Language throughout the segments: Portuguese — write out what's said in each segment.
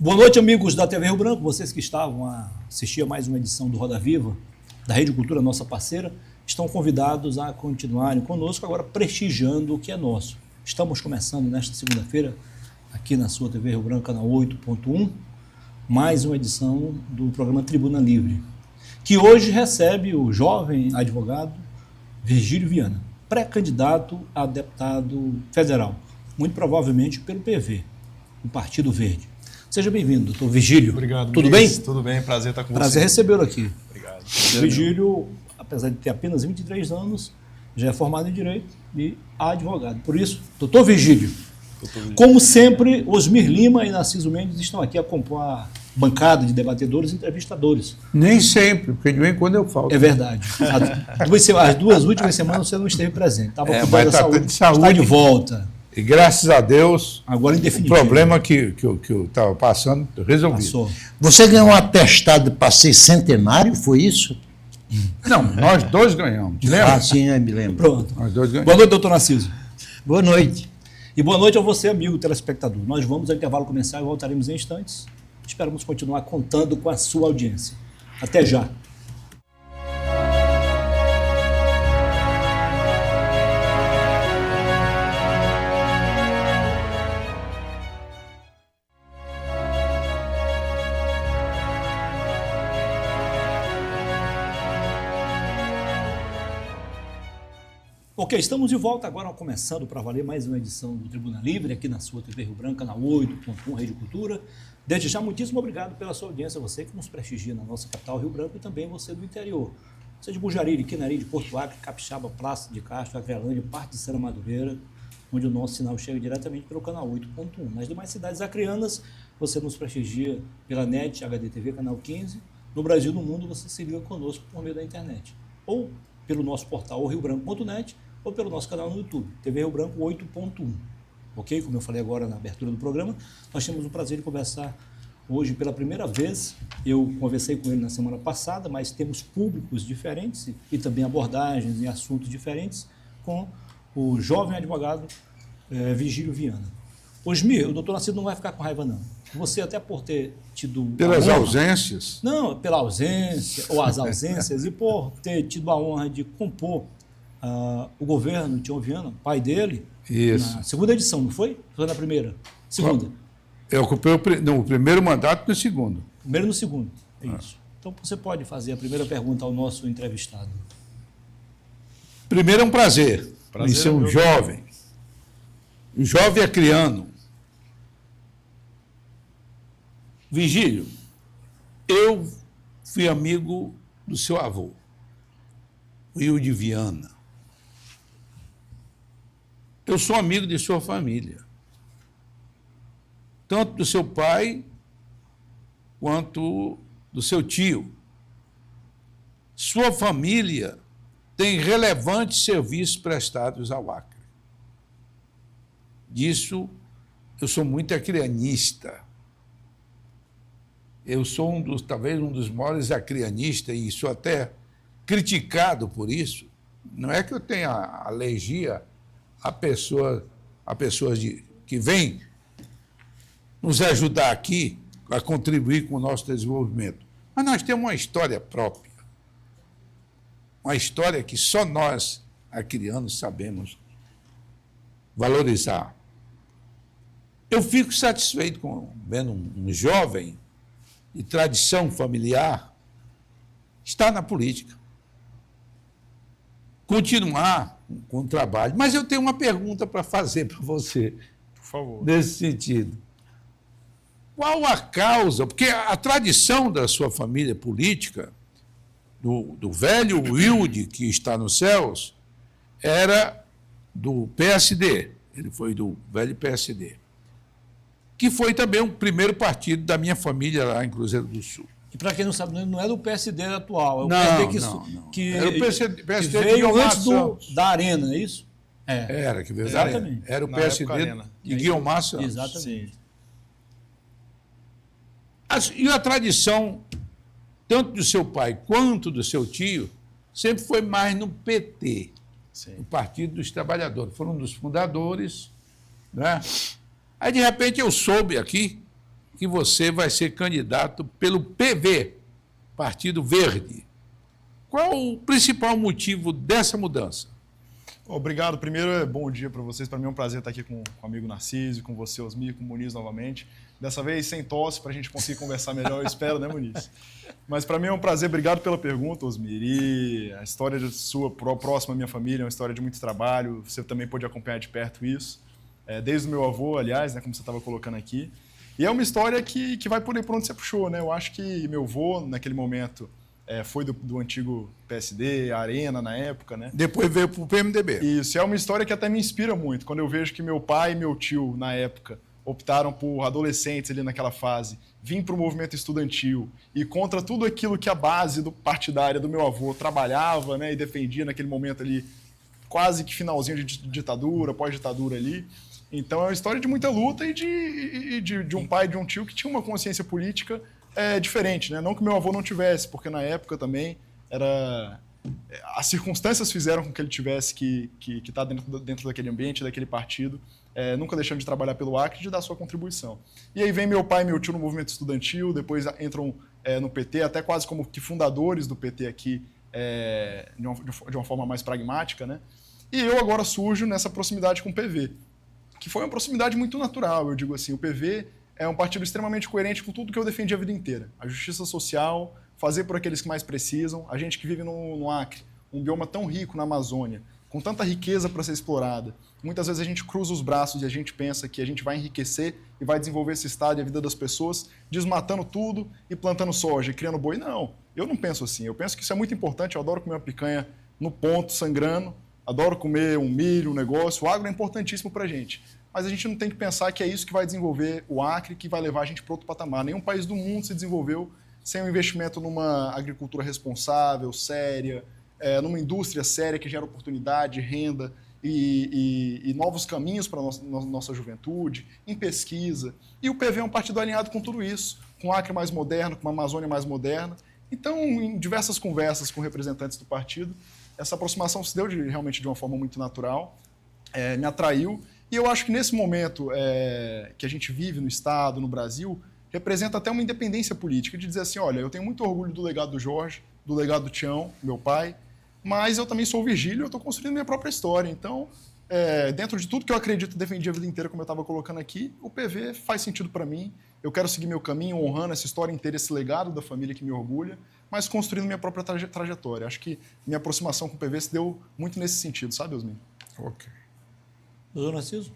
Boa noite, amigos da TV Rio Branco, vocês que estavam a assistir a mais uma edição do Roda Viva, da Rede Cultura, nossa parceira, estão convidados a continuarem conosco, agora prestigiando o que é nosso. Estamos começando nesta segunda-feira, aqui na sua TV Rio Branco, canal 8.1, mais uma edição do programa Tribuna Livre, que hoje recebe o jovem advogado Virgílio Viana, pré-candidato a deputado federal, muito provavelmente pelo PV, o Partido Verde. Seja bem-vindo, doutor Virgílio. Obrigado. Tudo bem? Tudo bem, prazer estar com você. Prazer recebê-lo aqui. Obrigado. O Virgílio, apesar de ter apenas 23 anos, já é formado em Direito e advogado. Por isso, doutor Virgílio, como sempre, Osmir Lima e Narciso Mendes estão aqui a compor a bancada de debatedores e entrevistadores. Nem sempre, porque de vez em quando eu falto. É verdade. As duas últimas semanas você não esteve presente. Estava cuidando mas da tá saúde. de saúde. Está de volta. E graças a Deus, Agora em o definitivo. problema que eu estava passando, resolvido. Passou. Você ganhou um atestado para ser centenário, foi isso? Não, nós dois ganhamos. Te lembra? Ah, sim, eu me lembro. Pronto. Nós dois ganhamos. Boa noite, doutor Narciso. Boa noite. E boa noite a você, amigo telespectador. Nós vamos ao intervalo comercial e voltaremos em instantes. Esperamos continuar contando com a sua audiência. Até já. Ok, estamos de volta agora, começando para valer mais uma edição do Tribuna Livre, aqui na sua TV Rio Branco, na 8.1 Rede Cultura. Desde já, muitíssimo obrigado pela sua audiência, você que nos prestigia na nossa capital, Rio Branco, e também você do interior. Você de Bujariri, Quinari, de Porto Acre, Capixaba, Praça de Castro, Acrelândia, parte de Serra Madureira, onde o nosso sinal chega diretamente pelo canal 8.1. Nas demais cidades acreanas, você nos prestigia pela NET, HDTV, canal 15. No Brasil e no mundo, você se liga conosco por meio da internet. Ou pelo nosso portal riobranco.net, ou pelo nosso canal no YouTube, TV Rio Branco 8.1. Ok? Como eu falei agora na abertura do programa, nós temos o prazer de conversar hoje pela primeira vez. Eu conversei com ele na semana passada, mas temos públicos diferentes e também abordagens e assuntos diferentes com o jovem advogado Virgílio Viana. Osmir, o doutor Narciso não vai ficar com raiva, não. Você até por ter tido... Pelas ausências? Não, pela ausência, ou as ausências, e por ter tido a honra de compor o governo Tião Viana, pai dele, Isso. na segunda edição, não foi? Foi na primeira? Segunda. Eu ocupei o primeiro mandato e o segundo. Primeiro e no segundo, é isso. Então você pode fazer a primeira pergunta ao nosso entrevistado. Primeiro é um prazer conhecer um jovem acriano. Virgílio, eu fui amigo do seu avô, Will de Viana. Eu sou amigo de sua família, tanto do seu pai quanto do seu tio. Sua família tem relevantes serviços prestados ao Acre. Disso, eu sou muito acrianista. Eu sou talvez um dos maiores acrianistas e sou até criticado por isso. Não é que eu tenha alergia a pessoas que vêm nos ajudar aqui a contribuir com o nosso desenvolvimento. Mas nós temos uma história própria, uma história que só nós, acrianos, sabemos valorizar. Eu fico satisfeito vendo um jovem de tradição familiar estar na política, continuar com o trabalho. Mas eu tenho uma pergunta para fazer para você, por favor, nesse sentido. Qual a causa? Porque a tradição da sua família política, do velho Wilde, que está nos céus, era do PSD. Ele foi do velho PSD, que foi também o primeiro partido da minha família lá em Cruzeiro do Sul. E para quem não sabe, não é do PSD atual, é o Não, PSD que era o PSD que de veio Guiomar antes Santos. da Arena, é isso? Era, que veio Exatamente. Era o Na PSD época Arena. de Guiomar Santos. Exatamente. E a tradição, tanto do seu pai quanto do seu tio, sempre foi mais no PT, Sim. o Partido dos Trabalhadores. Foram um dos fundadores, né? Aí, de repente, eu soube aqui que você vai ser candidato pelo PV, Partido Verde. Qual o principal motivo dessa mudança? Obrigado. Primeiro, bom dia para vocês. Para mim é um prazer estar aqui com o amigo Narciso, com você, Osmir, com o Muniz novamente. Dessa vez sem tosse, para a gente conseguir conversar melhor, eu espero, né, Muniz? Mas para mim é um prazer. Obrigado pela pergunta, Osmir. E a história sua, próxima à minha família, é uma história de muito trabalho. Você também pôde acompanhar de perto isso. Desde o meu avô, aliás, né, como você estava colocando aqui. E é uma história que vai por aí por onde você puxou, né? Eu acho que meu avô, naquele momento, foi do antigo PSD, a Arena na época, né? Depois veio para o PMDB. Isso, é uma história que até me inspira muito. Quando eu vejo que meu pai e meu tio, na época, optaram por adolescentes ali naquela fase, vir para o movimento estudantil e contra tudo aquilo que a base partidária do meu avô trabalhava, né, e defendia naquele momento ali, quase que finalzinho de ditadura, pós-ditadura ali. Então é uma história de muita luta e de um pai e de um tio que tinha uma consciência política diferente, né? Não que meu avô não tivesse, porque na época também as circunstâncias fizeram com que ele tivesse que estar dentro daquele ambiente, daquele partido, nunca deixando de trabalhar pelo Acre e de dar sua contribuição. E aí vem meu pai e meu tio no movimento estudantil, depois entram no PT, até quase como que fundadores do PT aqui, de uma forma mais pragmática, né? E eu agora surjo nessa proximidade com o PV, que foi uma proximidade muito natural, eu digo assim. O PV é um partido extremamente coerente com tudo que eu defendi a vida inteira. A justiça social, fazer por aqueles que mais precisam, a gente que vive no Acre, um bioma tão rico na Amazônia, com tanta riqueza para ser explorada. Muitas vezes a gente cruza os braços e a gente pensa que a gente vai enriquecer e vai desenvolver esse estado e a vida das pessoas, desmatando tudo e plantando soja e criando boi. Não, eu não penso assim. Eu penso que isso é muito importante. Eu adoro comer uma picanha no ponto, sangrando. Adoro comer um milho, um negócio. O agro é importantíssimo para a gente. Mas a gente não tem que pensar que é isso que vai desenvolver o Acre, que vai levar a gente para outro patamar. Nenhum país do mundo se desenvolveu sem um investimento numa agricultura responsável, séria, numa indústria séria que gera oportunidade, renda e novos caminhos para a nossa juventude, em pesquisa. E o PV é um partido alinhado com tudo isso, com o Acre mais moderno, com uma Amazônia mais moderna. Então, em diversas conversas com representantes do partido, essa aproximação se deu realmente de uma forma muito natural, me atraiu. E eu acho que nesse momento que a gente vive no Estado, no Brasil, representa até uma independência política, de dizer assim, olha, eu tenho muito orgulho do legado do Jorge, do legado do Tião, meu pai, mas eu também sou o Virgílio, eu estou construindo minha própria história. Então, dentro de tudo que eu acredito e defendi a vida inteira, como eu estava colocando aqui, o PV faz sentido para mim. Eu quero seguir meu caminho, honrando essa história inteira, esse legado da família que me orgulha, mas construindo minha própria trajetória. Acho que minha aproximação com o PV se deu muito nesse sentido, sabe, Osmir? Ok. Doutor Narciso?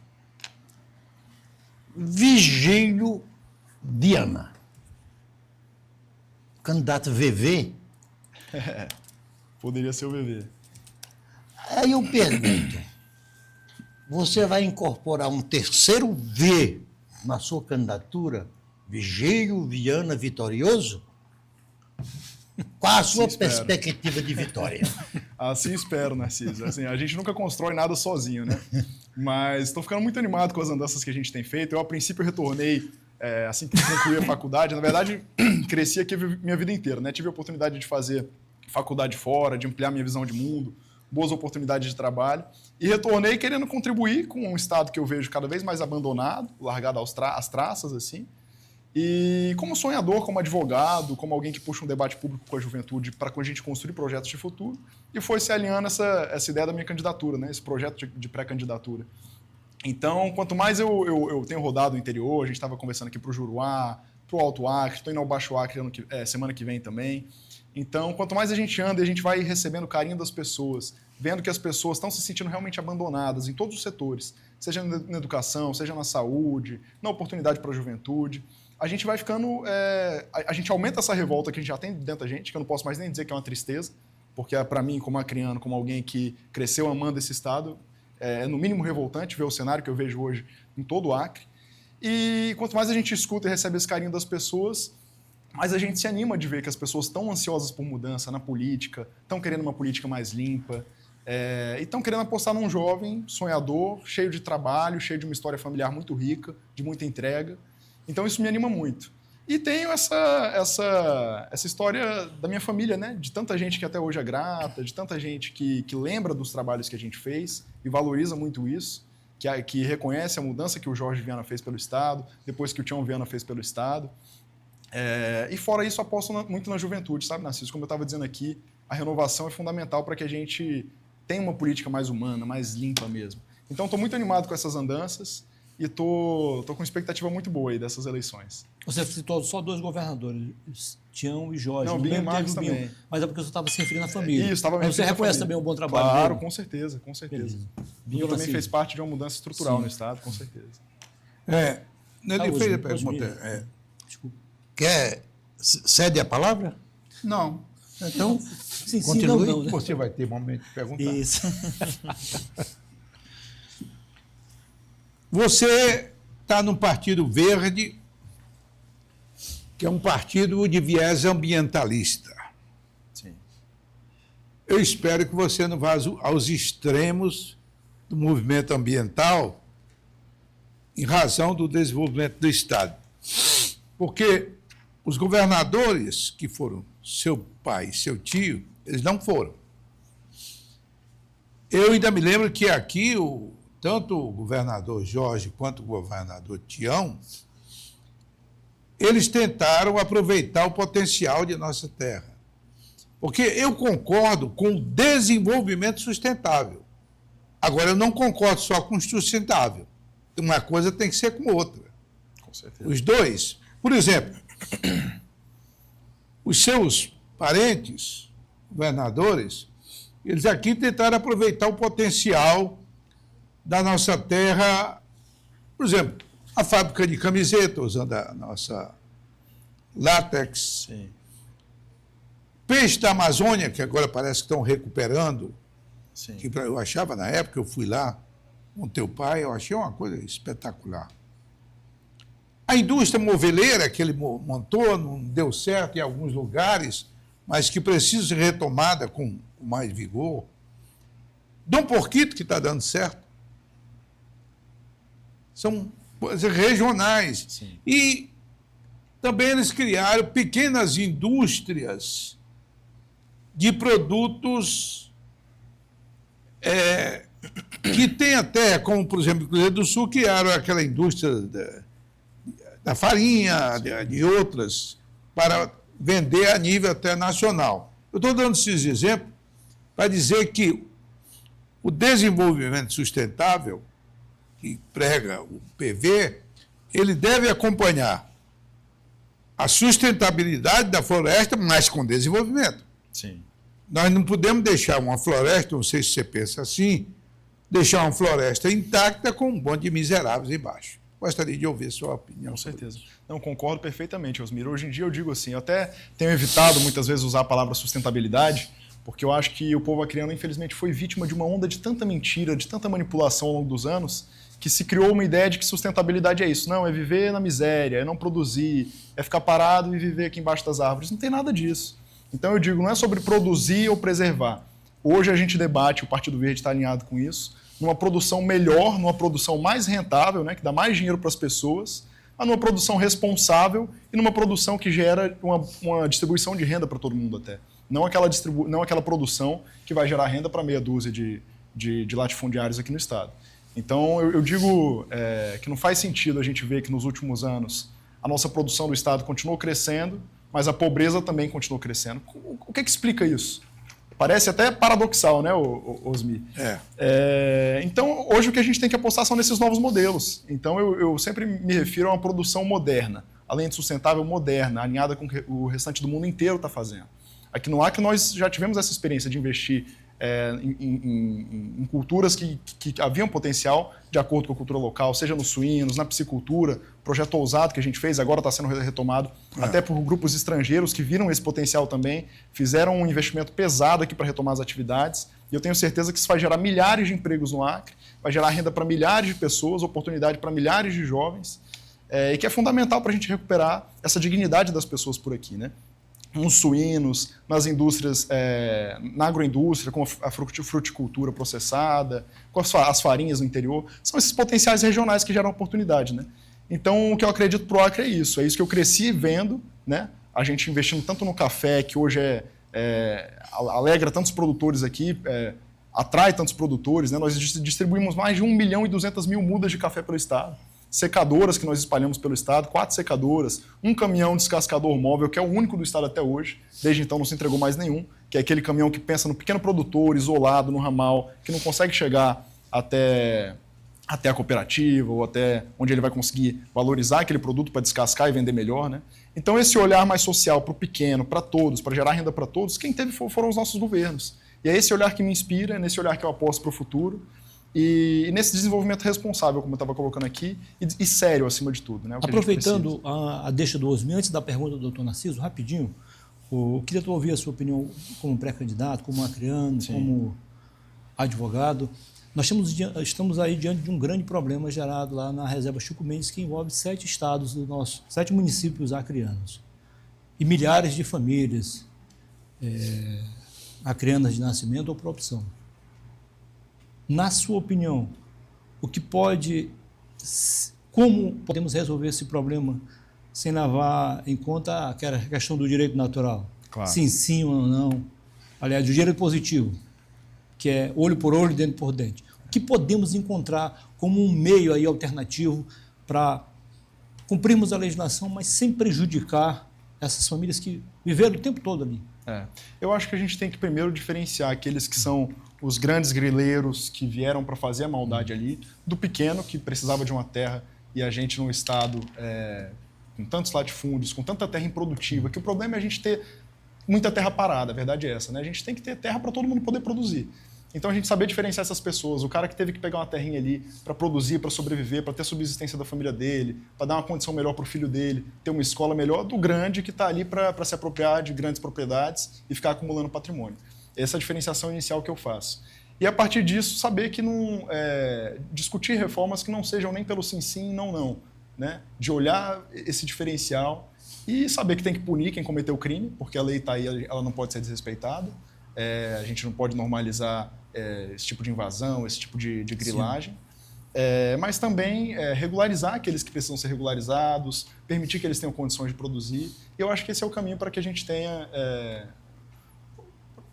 Virgílio Viana, candidato VV. Poderia ser o VV. Aí eu pergunto, você vai incorporar um terceiro V na sua candidatura? Virgílio Viana Vitorioso? Qual a sua perspectiva de vitória? Assim espero, Narciso. Assim, a gente nunca constrói nada sozinho, né? Mas estou ficando muito animado com as andanças que a gente tem feito. Eu, a princípio, retornei assim que concluí a faculdade. Na verdade, cresci aqui minha vida inteira, né? Tive a oportunidade de fazer faculdade fora, de ampliar minha visão de mundo, boas oportunidades de trabalho. E retornei querendo contribuir com um estado que eu vejo cada vez mais abandonado, largado às traças, assim. E como sonhador, como advogado, como alguém que puxa um debate público com a juventude para a gente construir projetos de futuro, e foi se alinhando essa ideia da minha candidatura, né? Esse projeto de pré-candidatura. Então, quanto mais eu tenho rodado o interior, a gente estava conversando aqui para o Juruá, para o Alto Acre, estou indo ao Baixo Acre semana que vem também. Então, quanto mais a gente anda e a gente vai recebendo o carinho das pessoas, vendo que as pessoas estão se sentindo realmente abandonadas em todos os setores, seja na educação, seja na saúde, na oportunidade para a juventude, a gente vai ficando... a gente aumenta essa revolta que a gente já tem dentro da gente, que eu não posso mais nem dizer que é uma tristeza, porque para mim, como acriano, como alguém que cresceu amando esse estado, é no mínimo revoltante ver o cenário que eu vejo hoje em todo o Acre. E quanto mais a gente escuta e recebe esse carinho das pessoas, mais a gente se anima de ver que as pessoas estão ansiosas por mudança na política, estão querendo uma política mais limpa, e estão querendo apostar num jovem sonhador, cheio de trabalho, cheio de uma história familiar muito rica, de muita entrega. Então isso me anima muito. E tenho essa história da minha família, né? De tanta gente que até hoje é grata, de tanta gente que lembra dos trabalhos que a gente fez e valoriza muito isso. que reconhece a mudança que o Jorge Viana fez pelo Estado, depois que o Tião Viana fez pelo Estado. E fora isso, aposto muito na juventude, sabe, Narciso? Como eu estava dizendo aqui, a renovação é fundamental para que a gente tenha uma política mais humana, mais limpa mesmo. Então, estou muito animado com essas andanças e estou com uma expectativa muito boa aí dessas eleições. Você citou só 2 governadores, Tião e Jorge. Não, No Binho e mesmo Marcos teve o Binho, também. Mas é porque você estava se referindo à família. Isso, estava me Mas você referindo à reconhece família. também o bom trabalho Claro, dele? com certeza, com certeza. Beleza. Binho também Narciso. fez parte de uma mudança estrutural Sim. no Estado, com certeza. Ele Osmi, fez a Osmi. pergunta. Desculpa. Cede a palavra? Não. Então, Sim, continue. não, né? Você vai ter momento de perguntar. Isso. Você está no Partido Verde, que é um partido de viés ambientalista. Sim. Eu espero que você não vá aos extremos do movimento ambiental em razão do desenvolvimento do Estado. Porque os governadores que foram seu pai, seu tio, eles não foram. Eu ainda me lembro que aqui, tanto o governador Jorge quanto o governador Tião, eles tentaram aproveitar o potencial de nossa terra. Porque eu concordo com o desenvolvimento sustentável. Agora, eu não concordo só com o sustentável. Uma coisa tem que ser com outra. Com certeza. Os dois. Por exemplo, os seus parentes, governadores, eles aqui tentaram aproveitar o potencial da nossa terra. Por exemplo, a fábrica de camiseta, usando a nossa látex. Sim. Peixe da Amazônia, que agora parece que estão recuperando, Sim. que eu achava na época, eu fui lá com teu pai, eu achei uma coisa espetacular. A indústria moveleira que ele montou não deu certo em alguns lugares, mas que precisa ser retomada com mais vigor. Dom Porquito, que está dando certo. São coisas regionais. Sim. E também eles criaram pequenas indústrias de produtos que tem até, como por exemplo, o Cruzeiro do Sul, criaram aquela indústria da farinha, de outras, para vender a nível até nacional. Eu estou dando esses exemplos para dizer que o desenvolvimento sustentável, que prega o PV, ele deve acompanhar a sustentabilidade da floresta, mas com desenvolvimento. Sim. Nós não podemos deixar uma floresta, não sei se você pensa assim, deixar uma floresta intacta com um monte de miseráveis embaixo. Gostaria de ouvir sua opinião. Com certeza. Não, concordo perfeitamente, Osmir. Hoje em dia eu digo assim, eu até tenho evitado muitas vezes usar a palavra sustentabilidade, porque eu acho que o povo acreano, infelizmente, foi vítima de uma onda de tanta mentira, de tanta manipulação ao longo dos anos, que se criou uma ideia de que sustentabilidade é isso. Não, é viver na miséria, é não produzir, é ficar parado e viver aqui embaixo das árvores. Não tem nada disso. Então eu digo, não é sobre produzir ou preservar. Hoje a gente debate, o Partido Verde está alinhado com isso, numa produção melhor, numa produção mais rentável, né, que dá mais dinheiro para as pessoas, mas numa produção responsável e numa produção que gera uma distribuição de renda para todo mundo até. Não aquela produção que vai gerar renda para meia dúzia de latifundiários aqui no Estado. Então eu digo que não faz sentido a gente ver que nos últimos anos a nossa produção do Estado continuou crescendo, mas a pobreza também continuou crescendo. O que explica isso? Parece até paradoxal, né, Osmi? Então, hoje o que a gente tem que apostar são nesses novos modelos. Então, eu sempre me refiro a uma produção moderna, além de sustentável, moderna, alinhada com o que o restante do mundo inteiro está fazendo. Aqui no Acre, nós já tivemos essa experiência de investir em culturas que haviam potencial de acordo com a cultura local, seja nos suínos, na piscicultura, projeto ousado que a gente fez, agora está sendo retomado, até por grupos estrangeiros que viram esse potencial também, fizeram um investimento pesado aqui para retomar as atividades, e eu tenho certeza que isso vai gerar milhares de empregos no Acre, vai gerar renda para milhares de pessoas, oportunidade para milhares de jovens, e que é fundamental para a gente recuperar essa dignidade das pessoas por aqui, né? Nos suínos, nas indústrias, na agroindústria, com a fruticultura processada, com as farinhas no interior. São esses potenciais regionais que geram oportunidade, né? Então, o que eu acredito para o Acre é isso que eu cresci vendo, né? A gente investindo tanto no café, que hoje alegra tantos produtores aqui, atrai tantos produtores, né? Nós distribuímos mais de 1.200.000 mudas de café pelo estado, secadoras que nós espalhamos pelo estado, 4 secadoras, um caminhão descascador móvel, que é o único do estado até hoje, desde então não se entregou mais nenhum, que é aquele caminhão que pensa no pequeno produtor, isolado, no ramal, que não consegue chegar até a cooperativa ou até onde ele vai conseguir valorizar aquele produto para descascar e vender melhor, né? Então esse olhar mais social para o pequeno, para todos, para gerar renda para todos, quem teve foram os nossos governos. E é esse olhar que me inspira, é nesse olhar que eu aposto para o futuro e nesse desenvolvimento responsável, como eu estava colocando aqui, e sério acima de tudo. Né? Aproveitando a deixa do Osmi, antes da pergunta do doutor Narciso, rapidinho, eu queria ouvir a sua opinião como pré-candidato, como acreano, como advogado. Nós estamos aí diante de um grande problema gerado lá na reserva Chico Mendes, que envolve 7 estados do nosso, 7 municípios acreanos e milhares de famílias acreanas de nascimento ou por opção. Na sua opinião, como podemos resolver esse problema sem levar em conta aquela questão do direito natural? Claro. Sim ou não. Aliás, o direito positivo, que é olho por olho, dente por dente. O que podemos encontrar como um meio aí alternativo para cumprirmos a legislação, mas sem prejudicar essas famílias que viveram o tempo todo ali? Eu acho que a gente tem que primeiro diferenciar aqueles que são os grandes grileiros que vieram para fazer a maldade ali, do pequeno que precisava de uma terra e a gente num estado com tantos latifúndios, com tanta terra improdutiva, que o problema é a gente ter muita terra parada, a verdade é essa, né? A gente tem que ter terra para todo mundo poder produzir. Então a gente saber diferenciar essas pessoas, o cara que teve que pegar uma terrinha ali para produzir, para sobreviver, para ter subsistência da família dele, para dar uma condição melhor para o filho dele, ter uma escola melhor, do grande que está ali para se apropriar de grandes propriedades e ficar acumulando patrimônio. Essa é a diferenciação inicial que eu faço. E a partir disso, saber que não discutir reformas que não sejam nem pelo sim, não, né? De olhar esse diferencial e saber que tem que punir quem cometeu o crime, porque a lei está aí, ela não pode ser desrespeitada. A gente não pode normalizar esse tipo de invasão, esse tipo de grilagem. Mas também regularizar aqueles que precisam ser regularizados, permitir que eles tenham condições de produzir. E eu acho que esse é o caminho para que a gente tenha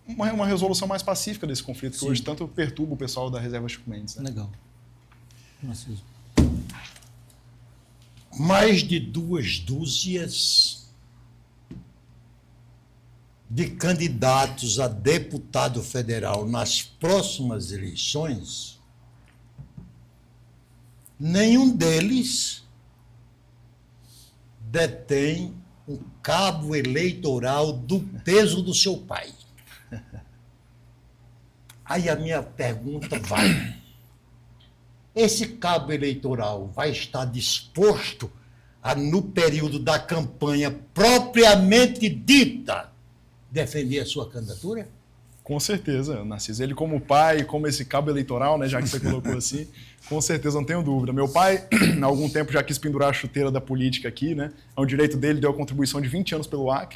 uma resolução mais pacífica desse conflito, que hoje tanto perturba o pessoal da reserva Chico Mendes. Né? Legal. Narciso. Mais de 2 dúzias de candidatos a deputado federal nas próximas eleições, nenhum deles detém um cabo eleitoral do peso do seu pai. Aí a minha pergunta vai: esse cabo eleitoral vai estar disposto a, no período da campanha propriamente dita, defender a sua candidatura? Com certeza, Narciso. Ele como pai, como esse cabo eleitoral, né, já que você colocou assim, com certeza, não tenho dúvida. Meu pai, há algum tempo, já quis pendurar a chuteira da política aqui, né? É um direito dele, deu a contribuição de 20 anos pelo AC.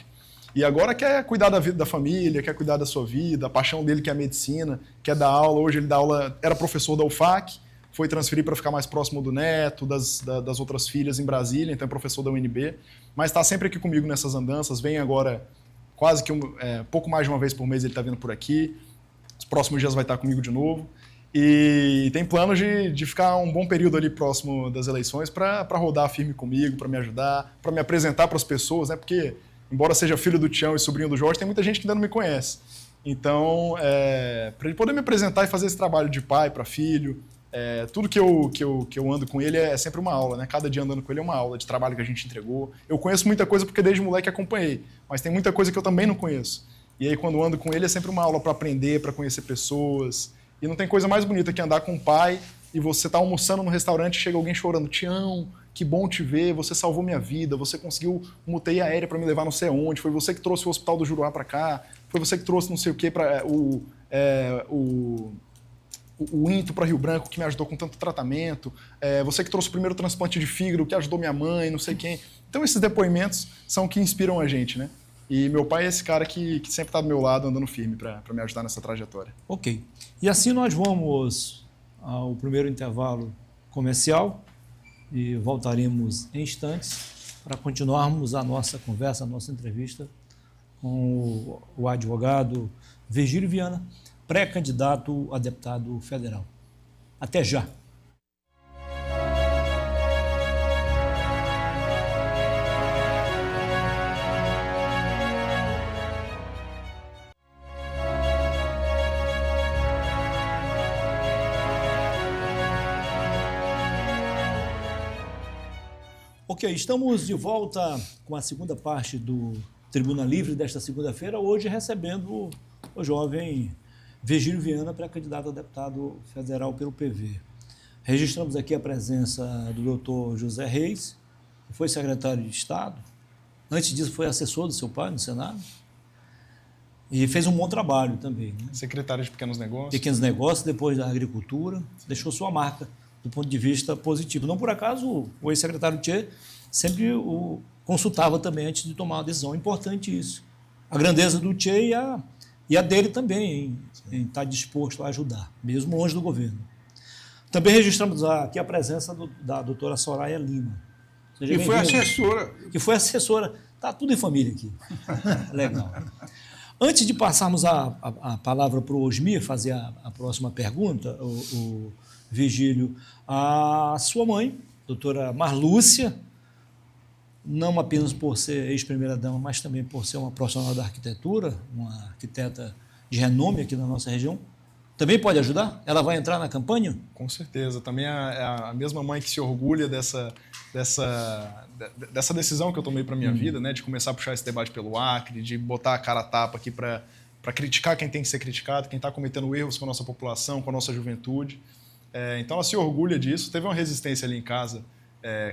E agora quer cuidar da vida da família, quer cuidar da sua vida, a paixão dele que é a medicina, quer dar aula. Hoje ele dá aula, era professor da UFAC, foi transferir para ficar mais próximo do neto, das outras filhas em Brasília, então é professor da UNB, mas está sempre aqui comigo nessas andanças, vem agora quase que pouco mais de uma vez por mês ele está vindo por aqui, os próximos dias vai estar comigo de novo, e tem planos de ficar um bom período ali próximo das eleições para rodar firme comigo, para me ajudar, para me apresentar para as pessoas, né? Porque, embora seja filho do Tião e sobrinho do Jorge, tem muita gente que ainda não me conhece. Então, para ele poder me apresentar e fazer esse trabalho de pai para filho, tudo que eu ando com ele é sempre uma aula, né? Cada dia andando com ele é uma aula de trabalho que a gente entregou. Eu conheço muita coisa porque desde moleque acompanhei, mas tem muita coisa que eu também não conheço. E aí, quando ando com ele, é sempre uma aula para aprender, para conhecer pessoas. E não tem coisa mais bonita que andar com um pai e você tá almoçando no restaurante e chega alguém chorando: Tião, que bom te ver, você salvou minha vida, você conseguiu uma UTI aérea para me levar não sei aonde, foi você que trouxe o Hospital do Juruá para cá, foi você que trouxe não sei o quê para o INTO para Rio Branco, que me ajudou com tanto tratamento, você que trouxe o primeiro transplante de fígado, que ajudou minha mãe, não sei quem. Então esses depoimentos são que inspiram a gente, né? E meu pai é esse cara que sempre está do meu lado, andando firme para me ajudar nessa trajetória. Ok. E assim nós vamos ao primeiro intervalo comercial e voltaremos em instantes para continuarmos a nossa conversa, a nossa entrevista com o advogado Virgílio Viana, pré-candidato a deputado federal. Até já. Ok, estamos de volta com a segunda parte do Tribuna Livre desta segunda-feira, hoje recebendo o jovem Virgílio Viana, pré-candidato a deputado federal pelo PV. Registramos aqui a presença do doutor José Reis, que foi secretário de Estado, antes disso foi assessor do seu pai no Senado, e fez um bom trabalho também. Né? Secretário de Pequenos Negócios. Pequenos Negócios, depois da Agricultura, deixou sua marca do ponto de vista positivo. Não por acaso o ex-secretário Tchê sempre o consultava também antes de tomar uma decisão. É importante isso. A grandeza do Tchê e a dele também, em estar disposto a ajudar, mesmo longe do governo. Também registramos aqui a presença da doutora Soraya Lima. Que foi assessora. Que foi assessora. Está tudo em família aqui. Legal. Antes de passarmos a palavra para o Osmir fazer a próxima pergunta, o Virgílio, a sua mãe, doutora Marlúcia, não apenas por ser ex-primeira-dama, mas também por ser uma profissional da arquitetura, uma arquiteta de renome aqui na nossa região, também pode ajudar? Ela vai entrar na campanha? Com certeza. Também é a mesma mãe que se orgulha dessa decisão que eu tomei para minha vida, né, de começar a puxar esse debate pelo Acre, de botar a cara a tapa aqui para criticar quem tem que ser criticado, quem está cometendo erros com a nossa população, com a nossa juventude. Então ela se orgulha disso. Teve uma resistência ali em casa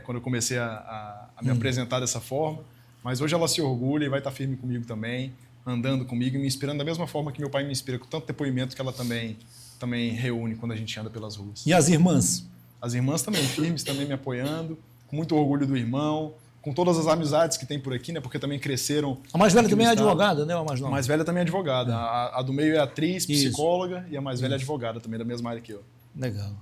quando eu comecei a me apresentar dessa forma, mas hoje ela se orgulha e vai estar firme comigo também, andando comigo e me inspirando da mesma forma que meu pai me inspira, com tanto depoimento que ela também reúne quando a gente anda pelas ruas. E as irmãs? As irmãs também firmes, também me apoiando, com muito orgulho do irmão, com todas as amizades que tem por aqui, né? Porque também cresceram... A mais velha também é advogada, né? A mais nova. A mais velha também é advogada. A do meio é atriz, psicóloga, e a mais velha é advogada também, da mesma área que eu. Legal.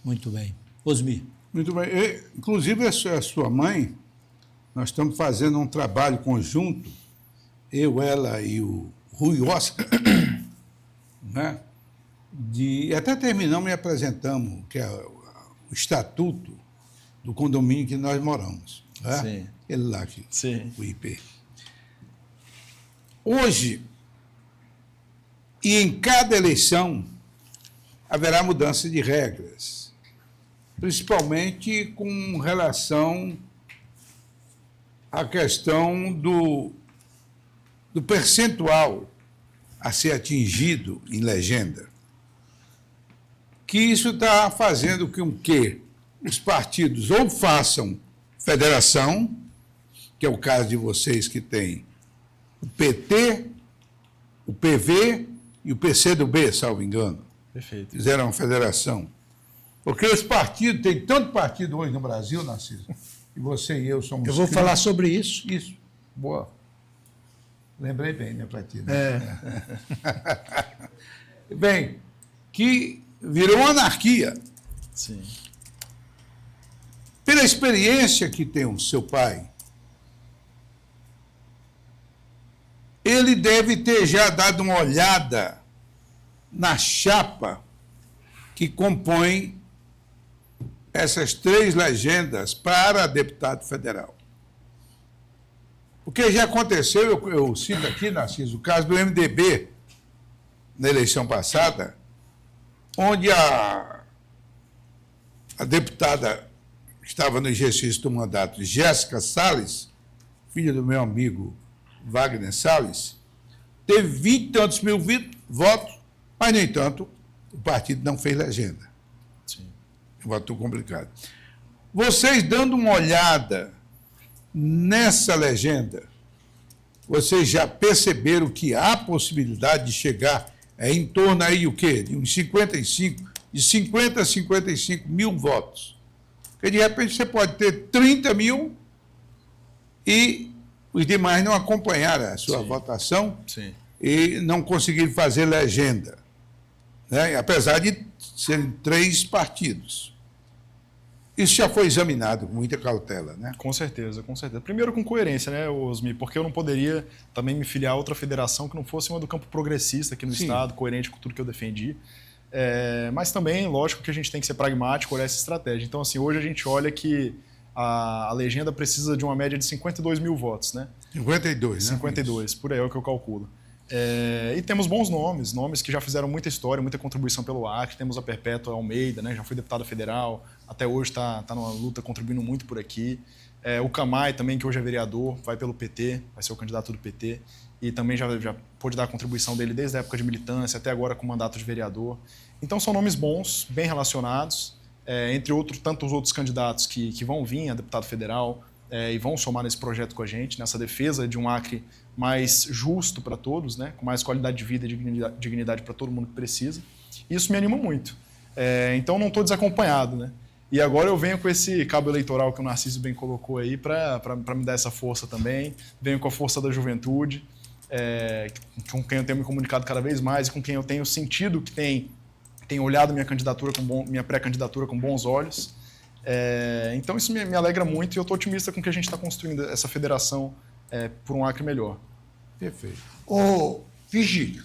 Muito bem. Osmir. Muito bem. Inclusive, a sua mãe, nós estamos fazendo um trabalho conjunto, eu, ela e o Rui Oscar, né? Até terminamos e apresentamos, que é o estatuto do condomínio que nós moramos. Né? Sim. Ele lá aqui, Sim. o IP. Hoje, e em cada eleição, haverá mudança de regras, principalmente com relação à questão do percentual a ser atingido em legenda. Que isso está fazendo com que os partidos ou façam federação, que é o caso de vocês que tem o PT, o PV e o PCdoB, salvo engano. Perfeito. Fizeram uma federação. Porque os partidos, tem tanto partido hoje no Brasil, Narciso, e você e eu somos... Eu vou falar sobre isso. Isso, boa. Lembrei bem, né, Platina? Bem, que virou uma anarquia. Sim. Pela experiência que tem o seu pai, ele deve ter já dado uma olhada na chapa que compõe essas 3 legendas para deputado federal. Porque já aconteceu, eu cito aqui, Narciso, o caso do MDB, na eleição passada, onde a deputada que estava no exercício do mandato, Jéssica Salles, filha do meu amigo Wagner Salles, teve 20 e tantos mil votos, mas, no entanto, o partido não fez legenda. Sim. Voto complicado. Vocês dando uma olhada nessa legenda, vocês já perceberam que há possibilidade de chegar em torno aí o quê? De uns 50 a 55 mil votos. Porque, de repente, você pode ter 30 mil e os demais não acompanharam a sua votação e não conseguiram fazer legenda. Né? Apesar de serem 3 partidos. Isso já foi examinado com muita cautela, né? Com certeza, com certeza. Primeiro com coerência, né, Osmi? Porque eu não poderia também me filiar a outra federação que não fosse uma do campo progressista aqui no Sim. Estado, coerente com tudo que eu defendi. Mas também, lógico, que a gente tem que ser pragmático, olhar essa estratégia. Então, assim, hoje a gente olha que a legenda precisa de uma média de 52 mil votos, né? 52, né? 52, por aí é o que eu calculo. E temos bons nomes que já fizeram muita história, muita contribuição pelo Acre. Temos a Perpétua Almeida, né? Já foi deputada federal, até hoje está numa luta, contribuindo muito por aqui. O Camay também, que hoje é vereador, vai pelo PT, vai ser o candidato do PT. E também já pôde dar a contribuição dele desde a época de militância até agora com mandato de vereador. Então são nomes bons, bem relacionados, entre tantos outros candidatos que vão vir a deputado federal e vão somar nesse projeto com a gente, nessa defesa de um Acre mais justo para todos, né? Com mais qualidade de vida e dignidade para todo mundo que precisa. E isso me anima muito. Então não estou desacompanhado, né? E agora eu venho com esse cabo eleitoral que o Narciso bem colocou aí para me dar essa força também. Venho com a força da juventude, com quem eu tenho me comunicado cada vez mais e com quem eu tenho sentido que tem olhado minha pré-candidatura com bons olhos. Então isso me alegra muito e eu estou otimista com que a gente está construindo essa federação por um Acre melhor. Perfeito. Ô, Vigílio,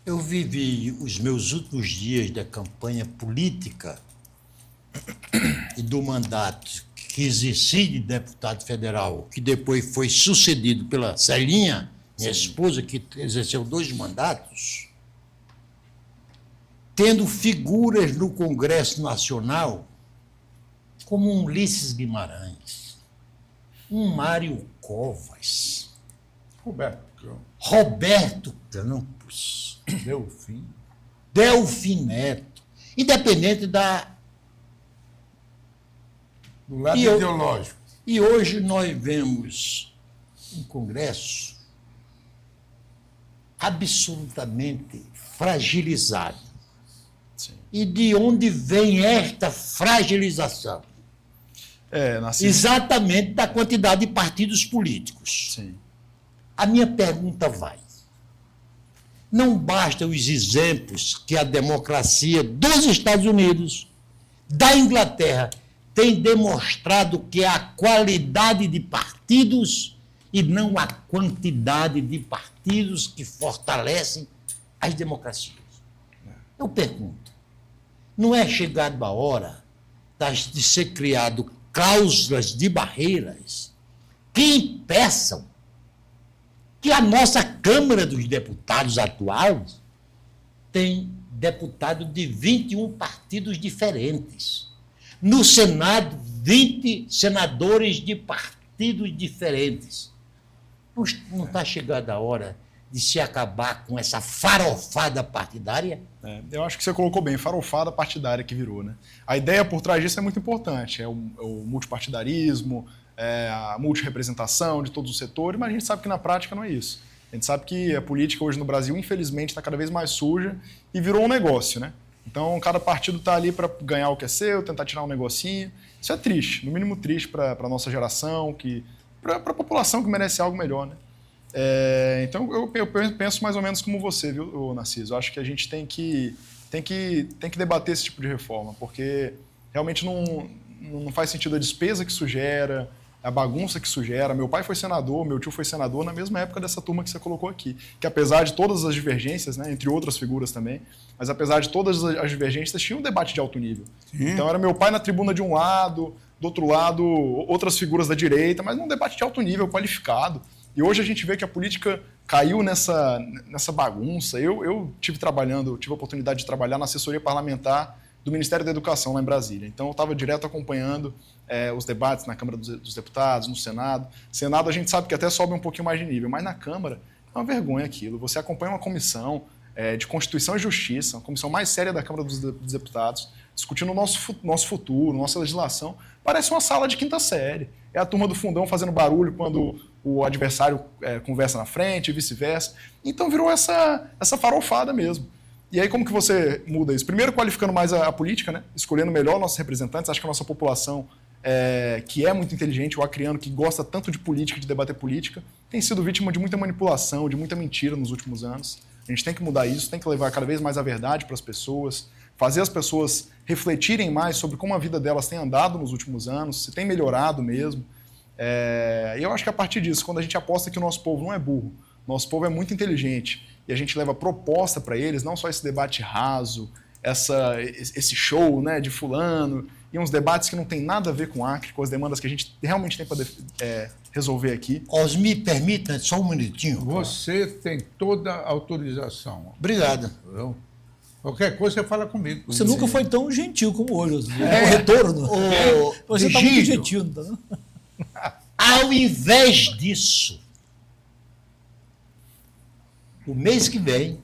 eu vivi os meus últimos dias da campanha política e do mandato que exerci de deputado federal, que depois foi sucedido pela Celinha, minha esposa, que exerceu 2 mandatos, tendo figuras no Congresso Nacional como um Ulisses Guimarães, um Mário Covas, Roberto Campos, Delfim Neto, independente do lado ideológico. E hoje nós vemos um Congresso absolutamente fragilizado. Sim. E de onde vem esta fragilização? Narciso. Exatamente da quantidade de partidos políticos. Sim. A minha pergunta vai: não basta os exemplos que a democracia dos Estados Unidos, da Inglaterra, tem demonstrado que é a qualidade de partidos e não a quantidade de partidos que fortalecem as democracias. Eu pergunto, não é chegado a hora de ser criado cláusulas de barreiras que impeçam que a nossa Câmara dos Deputados atuais tem deputado de 21 partidos diferentes. No Senado, 20 senadores de partidos diferentes. Não está chegada a hora de se acabar com essa farofada partidária? Eu acho que você colocou bem, farofada partidária que virou, né? A ideia por trás disso é muito importante, o multipartidarismo, a multirepresentação de todos os setores, mas a gente sabe que na prática não é isso. A gente sabe que a política hoje no Brasil, infelizmente, está cada vez mais suja e virou um negócio, né? Então, cada partido está ali para ganhar o que é seu, tentar tirar um negocinho. Isso é triste, no mínimo triste para a nossa geração, para a população que merece algo melhor, né? Então, eu penso mais ou menos como você, viu, Narciso? Eu acho que a gente tem que debater esse tipo de reforma, porque realmente não faz sentido a despesa que isso gera, a bagunça que isso gera. Meu pai foi senador, meu tio foi senador na mesma época dessa turma que você colocou aqui, que apesar de todas as divergências, né, entre outras figuras também, mas apesar de todas as divergências, tinha um debate de alto nível. Sim. Então era meu pai na tribuna de um lado, do outro lado outras figuras da direita, mas num debate de alto nível, qualificado. E hoje a gente vê que a política caiu nessa bagunça. Eu tive a oportunidade de trabalhar na assessoria parlamentar do Ministério da Educação lá em Brasília. Então eu estava direto acompanhando os debates na Câmara dos Deputados, no Senado. Senado a gente sabe que até sobe um pouquinho mais de nível, mas na Câmara é uma vergonha aquilo. Você acompanha uma comissão de Constituição e Justiça, a comissão mais séria da Câmara dos Deputados, discutindo o nosso futuro, nossa legislação. Parece uma sala de quinta série. É a turma do fundão fazendo barulho quando o adversário conversa na frente e vice-versa. Então virou essa farofada mesmo. E aí como que você muda isso? Primeiro qualificando mais a política, né? Escolhendo melhor nossos representantes. Acho que a nossa população, que é muito inteligente, o acreano, que gosta tanto de política, de debater política, tem sido vítima de muita manipulação, de muita mentira nos últimos anos. A gente tem que mudar isso, tem que levar cada vez mais a verdade para as pessoas, fazer as pessoas refletirem mais sobre como a vida delas tem andado nos últimos anos, se tem melhorado mesmo. E eu acho que a partir disso, quando a gente aposta que o nosso povo não é burro, nosso povo é muito inteligente, e a gente leva proposta para eles, não só esse debate raso, esse show, né, de fulano, e uns debates que não tem nada a ver com o Acre, com as demandas que a gente realmente tem para resolver aqui. Osmi, permita só um minutinho. Você tem toda a autorização. Obrigado. Entendeu? Qualquer coisa você fala comigo. Você nunca foi tão gentil como hoje. O retorno. Você está muito Vigílio, gentil. Não tá, não? ao invés disso, o mês que vem,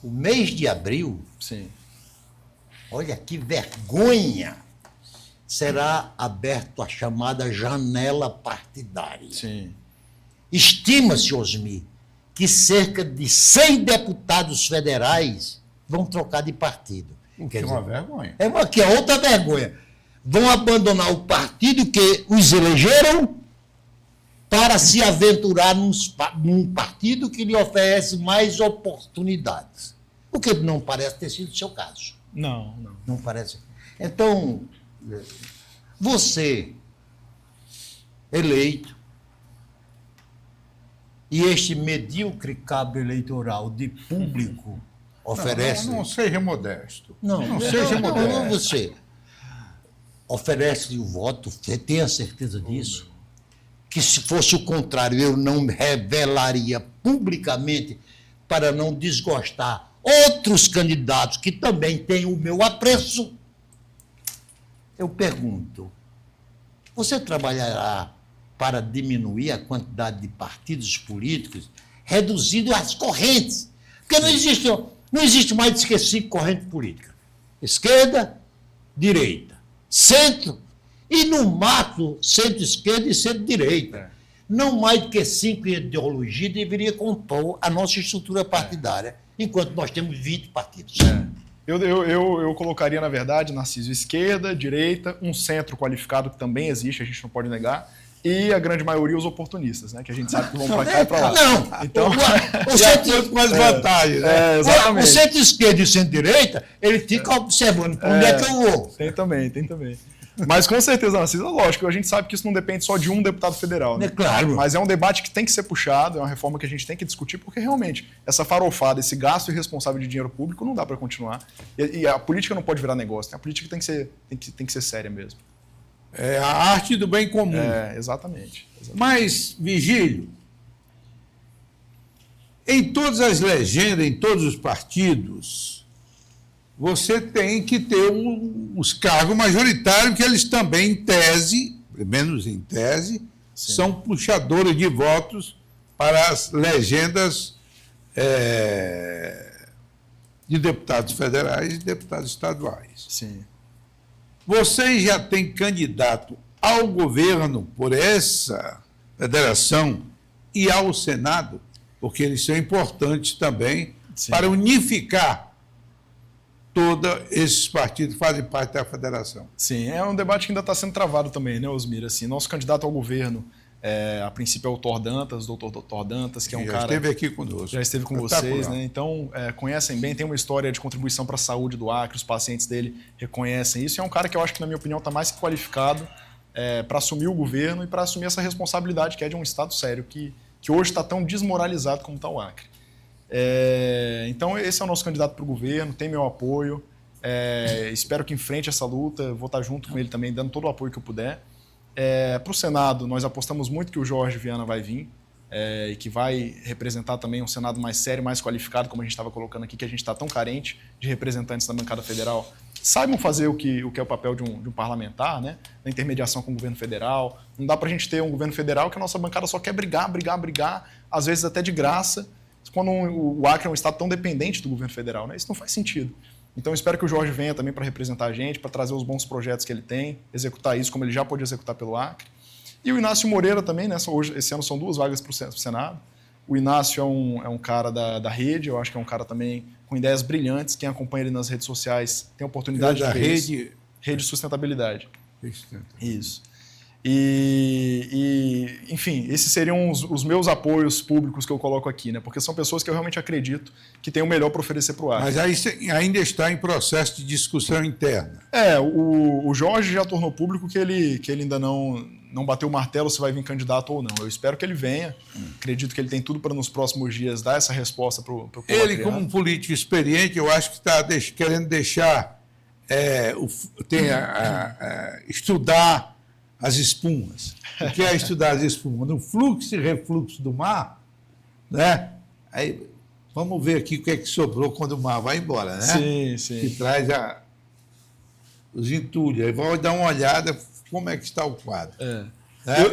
o mês de abril, Sim. olha que vergonha, será aberto a chamada janela partidária. Sim. Estima-se, Osmi, que cerca de 100 deputados federais vão trocar de partido. O que é uma vergonha. Que é outra vergonha. Vão abandonar o partido que os elegeram para se aventurar num partido que lhe oferece mais oportunidades. O que não parece ter sido o seu caso. Não. Não parece. Então, você, eleito, e este medíocre cabo eleitoral de público oferece... Não seja modesto. Não seja modesto. Não, você oferece o voto, você tem a certeza disso? Que se fosse o contrário, eu não revelaria publicamente para não desgostar outros candidatos que também têm o meu apreço. Eu pergunto, você trabalhará para diminuir a quantidade de partidos políticos, reduzindo as correntes? Porque não existe mais do que 5 correntes políticas. Esquerda, direita, centro, e no mato, centro-esquerda e centro-direita. Não mais do que 5 ideologias deveria compor a nossa estrutura partidária, enquanto nós temos 20 partidos. Eu colocaria, na verdade, Narciso, esquerda, direita, um centro qualificado que também existe, a gente não pode negar, e a grande maioria os oportunistas, né? Que a gente sabe que vão para cá e para lá. Não, então, o centro, com as vantagens. exatamente. O centro-esquerda e o centro-direita, ele fica observando para onde é que eu vou. Tem também. Mas com certeza, Narciso, lógico, a gente sabe que isso não depende só de um deputado federal, né? É claro. Mas é um debate que tem que ser puxado, é uma reforma que a gente tem que discutir, porque realmente essa farofada, esse gasto irresponsável de dinheiro público não dá para continuar. E a política não pode virar negócio, né? A política tem que ser séria mesmo. É a arte do bem comum. Exatamente. Mas, Vigílio, em todas as legendas, em todos os partidos, você tem que ter os cargos majoritários, que eles também, em tese, pelo menos em tese, são puxadores de votos para as legendas de deputados federais e deputados estaduais. Sim. Vocês já têm candidato ao governo por essa federação e ao Senado, porque eles são importantes também para unificar todos esses partidos que fazem parte da federação. Sim, é um debate que ainda está sendo travado também, né, Osmir? Assim, nosso candidato ao governo, a princípio é o Thor Dantas, doutor Thor Dantas, que é um cara... Já esteve aqui conosco. Já esteve com vocês, né? Então, conhecem bem, tem uma história de contribuição para a saúde do Acre, os pacientes dele reconhecem isso, e é um cara que eu acho que, na minha opinião, está mais que qualificado para assumir o governo e para assumir essa responsabilidade que é de um Estado sério, que hoje está tão desmoralizado como está o Acre. Então, esse é o nosso candidato para o governo, tem meu apoio, espero que enfrente essa luta, vou estar junto com ele também, dando todo o apoio que eu puder. Para o Senado, nós apostamos muito que o Jorge Viana vai vir e que vai representar também um Senado mais sério, mais qualificado, como a gente estava colocando aqui, que a gente está tão carente de representantes da bancada federal. Saibam fazer o que é o papel de um parlamentar, né? Na intermediação com o governo federal. Não dá para a gente ter um governo federal que a nossa bancada só quer brigar, às vezes até de graça, quando o Acre é um estado tão dependente do governo federal, né? Isso não faz sentido. Então, eu espero que o Jorge venha também para representar a gente, para trazer os bons projetos que ele tem, executar isso como ele já pôde executar pelo Acre. E o Inácio Moreira também, né? Esse ano são 2 vagas para o Senado. O Inácio é um cara da rede, eu acho que é um cara também com ideias brilhantes. Quem acompanha ele nas redes sociais tem a oportunidade de ver isso. Rede Sustentabilidade. Isso. Enfim, esses seriam os meus apoios públicos que eu coloco aqui, né? Porque são pessoas que eu realmente acredito que têm o melhor para oferecer para o Acre. Mas aí ainda está em processo de discussão interna. O Jorge já tornou público que ele ainda não bateu o martelo se vai vir candidato ou não. Eu espero que ele venha. Acredito que ele tem tudo para nos próximos dias dar essa resposta para o povo Ele, acreano. como um político experiente, eu acho que está querendo deixar estudar as espumas. O que é estudar as espumas? No fluxo e refluxo do mar, né? Aí, vamos ver aqui o que é que sobrou quando o mar vai embora, né? Sim, sim. Que traz os entulhos. Aí vai dar uma olhada como é que está o quadro. Né?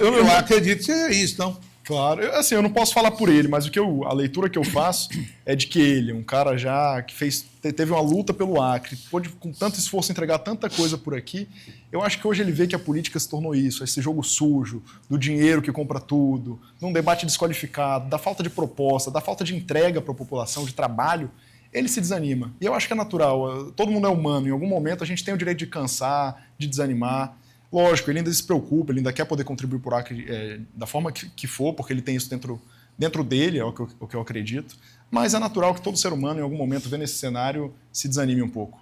Eu acredito que seja isso, não? Claro, eu não posso falar por ele, mas a leitura que eu faço é de que ele, um cara já que teve uma luta pelo Acre, pôde com tanto esforço entregar tanta coisa por aqui, eu acho que hoje ele vê que a política se tornou isso, esse jogo sujo, do dinheiro que compra tudo, num debate desqualificado, da falta de proposta, da falta de entrega para a população, de trabalho, ele se desanima. E eu acho que é natural, todo mundo é humano, em algum momento a gente tem o direito de cansar, de desanimar. Lógico, ele ainda se preocupa, ele ainda quer poder contribuir por Acre da forma que for, porque ele tem isso dentro dele, é o que eu acredito. Mas é natural que todo ser humano, em algum momento, vendo esse cenário, se desanime um pouco.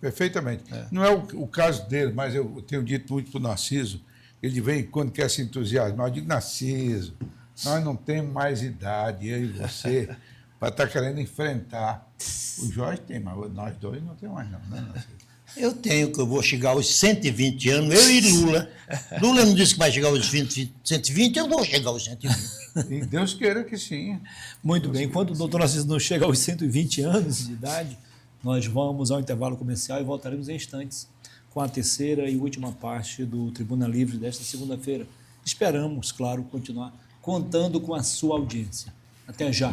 Perfeitamente. Não é o caso dele, mas eu tenho dito muito para o Narciso, ele vem quando quer se entusiasmar, eu digo, Narciso, nós não temos mais idade, eu e você, para estar querendo enfrentar. O Jorge tem, mas nós dois não temos mais não, né, Narciso? Eu tenho, que eu vou chegar aos 120 anos, eu e Lula. Lula não disse que vai chegar aos 120, eu vou chegar aos 120. E Deus queira que sim. Muito bem. Enquanto o doutor Narciso não chega aos 120 anos de idade, nós vamos ao intervalo comercial e voltaremos em instantes com a terceira e última parte do Tribuna Livre desta segunda-feira. Esperamos, claro, continuar contando com a sua audiência. Até já.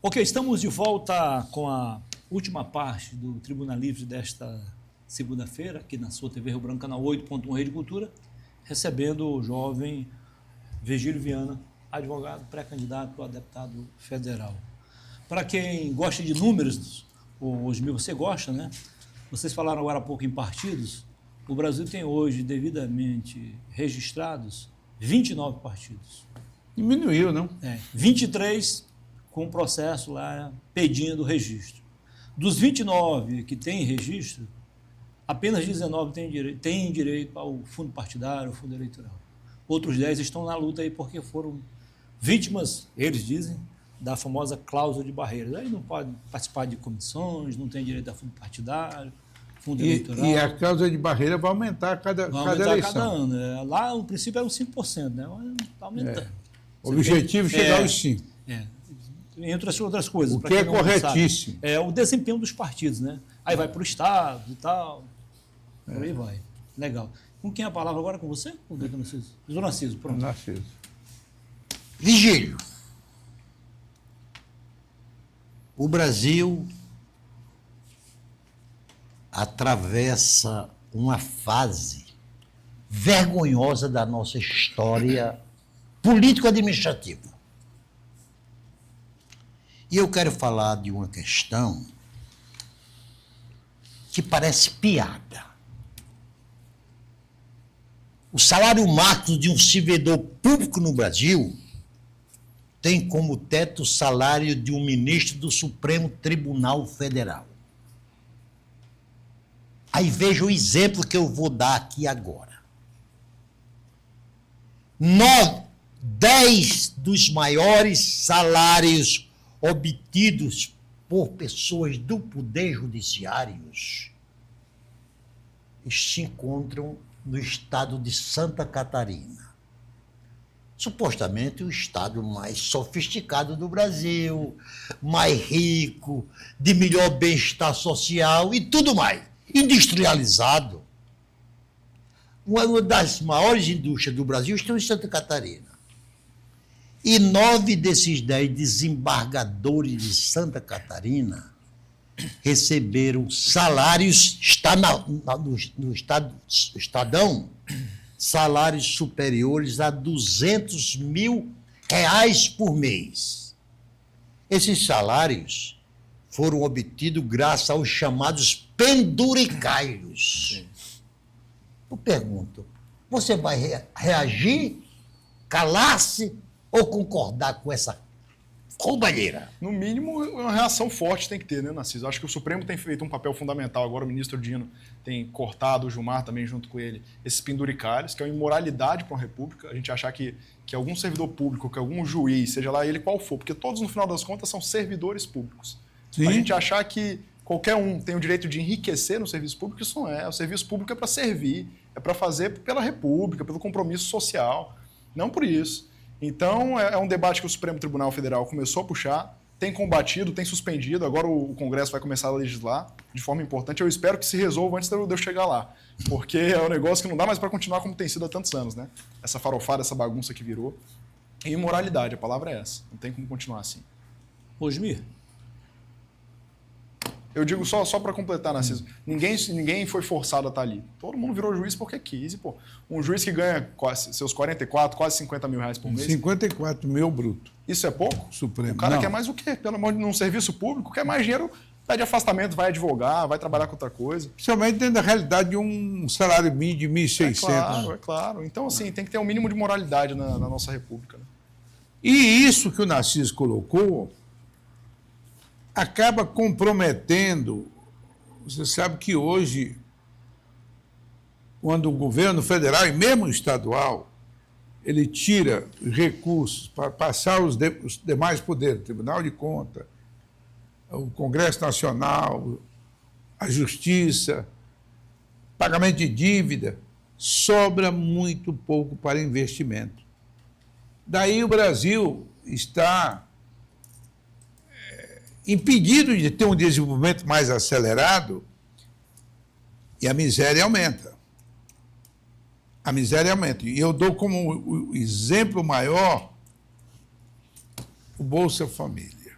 Ok, estamos de volta com a última parte do Tribuna Livre desta segunda-feira, aqui na sua TV Rio Branco, canal 8.1 Rede Cultura, recebendo o jovem Virgílio Viana, advogado pré-candidato a deputado federal. Para quem gosta de números, Osmil, você gosta, né? Vocês falaram agora há pouco em partidos. O Brasil tem hoje, devidamente registrados, 29 partidos. Diminuiu, não? 23 com um processo lá pedindo registro. Dos 29 que têm registro, apenas 19 têm direito ao fundo partidário, ao fundo eleitoral. Outros 10 estão na luta aí porque foram vítimas, eles dizem, da famosa cláusula de barreiras. Aí não podem participar de comissões, não tem direito a fundo partidário, fundo eleitoral. E a cláusula de barreira vai aumentar cada eleição. Cada ano. Lá, o princípio era uns 5%, né? Está aumentando. O objetivo é chegar aos 5%. Entre as outras coisas. O que é corretíssimo. É o desempenho dos partidos, né? Aí vai para o Estado e tal. Por aí vai. Legal. Com quem é a palavra agora? Com você? Com o doutor Narciso? Doutor Narciso, pronto. Narciso. Virgílio, o Brasil atravessa uma fase vergonhosa da nossa história político-administrativa. E eu quero falar de uma questão que parece piada. O salário máximo de um servidor público no Brasil tem como teto o salário de um ministro do Supremo Tribunal Federal. Aí veja o exemplo que eu vou dar aqui agora. 10 dos maiores salários obtidos por pessoas do Poder Judiciário se encontram no estado de Santa Catarina. Supostamente o estado mais sofisticado do Brasil, mais rico, de melhor bem-estar social e tudo mais, industrializado. Uma das maiores indústrias do Brasil está em Santa Catarina. E 9 desses 10 desembargadores de Santa Catarina receberam salários, está no Estadão, salários superiores a R$200 mil por mês. Esses salários foram obtidos graças aos chamados penduricalhos. Eu pergunto, você vai reagir, calar-se ou concordar com essa roubalheira? No mínimo, uma reação forte tem que ter, né, Narciso? Acho que o Supremo tem feito um papel fundamental. Agora o ministro Dino tem cortado, o Gilmar também junto com ele, esses penduricalhos, que é uma imoralidade para uma república. A gente achar que algum servidor público, que algum juiz, seja lá ele qual for, porque todos, no final das contas, são servidores públicos. Sim. A gente achar que qualquer um tem o direito de enriquecer no serviço público, isso não é. O serviço público é para servir, é para fazer pela república, pelo compromisso social, não por isso. Então, é um debate que o Supremo Tribunal Federal começou a puxar, tem combatido, tem suspendido, agora o Congresso vai começar a legislar de forma importante. Eu espero que se resolva antes de eu chegar lá, porque é um negócio que não dá mais para continuar como tem sido há tantos anos, né? Essa farofada, essa bagunça que virou. E imoralidade, a palavra é essa. Não tem como continuar assim. Osmir? Eu digo só para completar, Narciso, ninguém foi forçado a estar ali. Todo mundo virou juiz porque quis. E, pô, um juiz que ganha seus 44, quase 50 mil reais por mês. 54 mil bruto. Isso é pouco? Supremo. O cara não. quer mais o quê? Pelo amor de Deus, num serviço público, quer mais dinheiro, pede afastamento, vai advogar, vai trabalhar com outra coisa. Principalmente dentro da realidade de um salário mínimo de 1.600. É claro. Então, assim, tem que ter um mínimo de moralidade na nossa república. Né? E isso que o Narciso colocou acaba comprometendo. Você sabe que hoje, quando o governo federal e mesmo o estadual, ele tira recursos para passar os demais poderes, Tribunal de Contas, o Congresso Nacional, a Justiça, pagamento de dívida, sobra muito pouco para investimento. Daí o Brasil está impedido de ter um desenvolvimento mais acelerado e a miséria aumenta. A miséria aumenta. E eu dou como exemplo maior o Bolsa Família.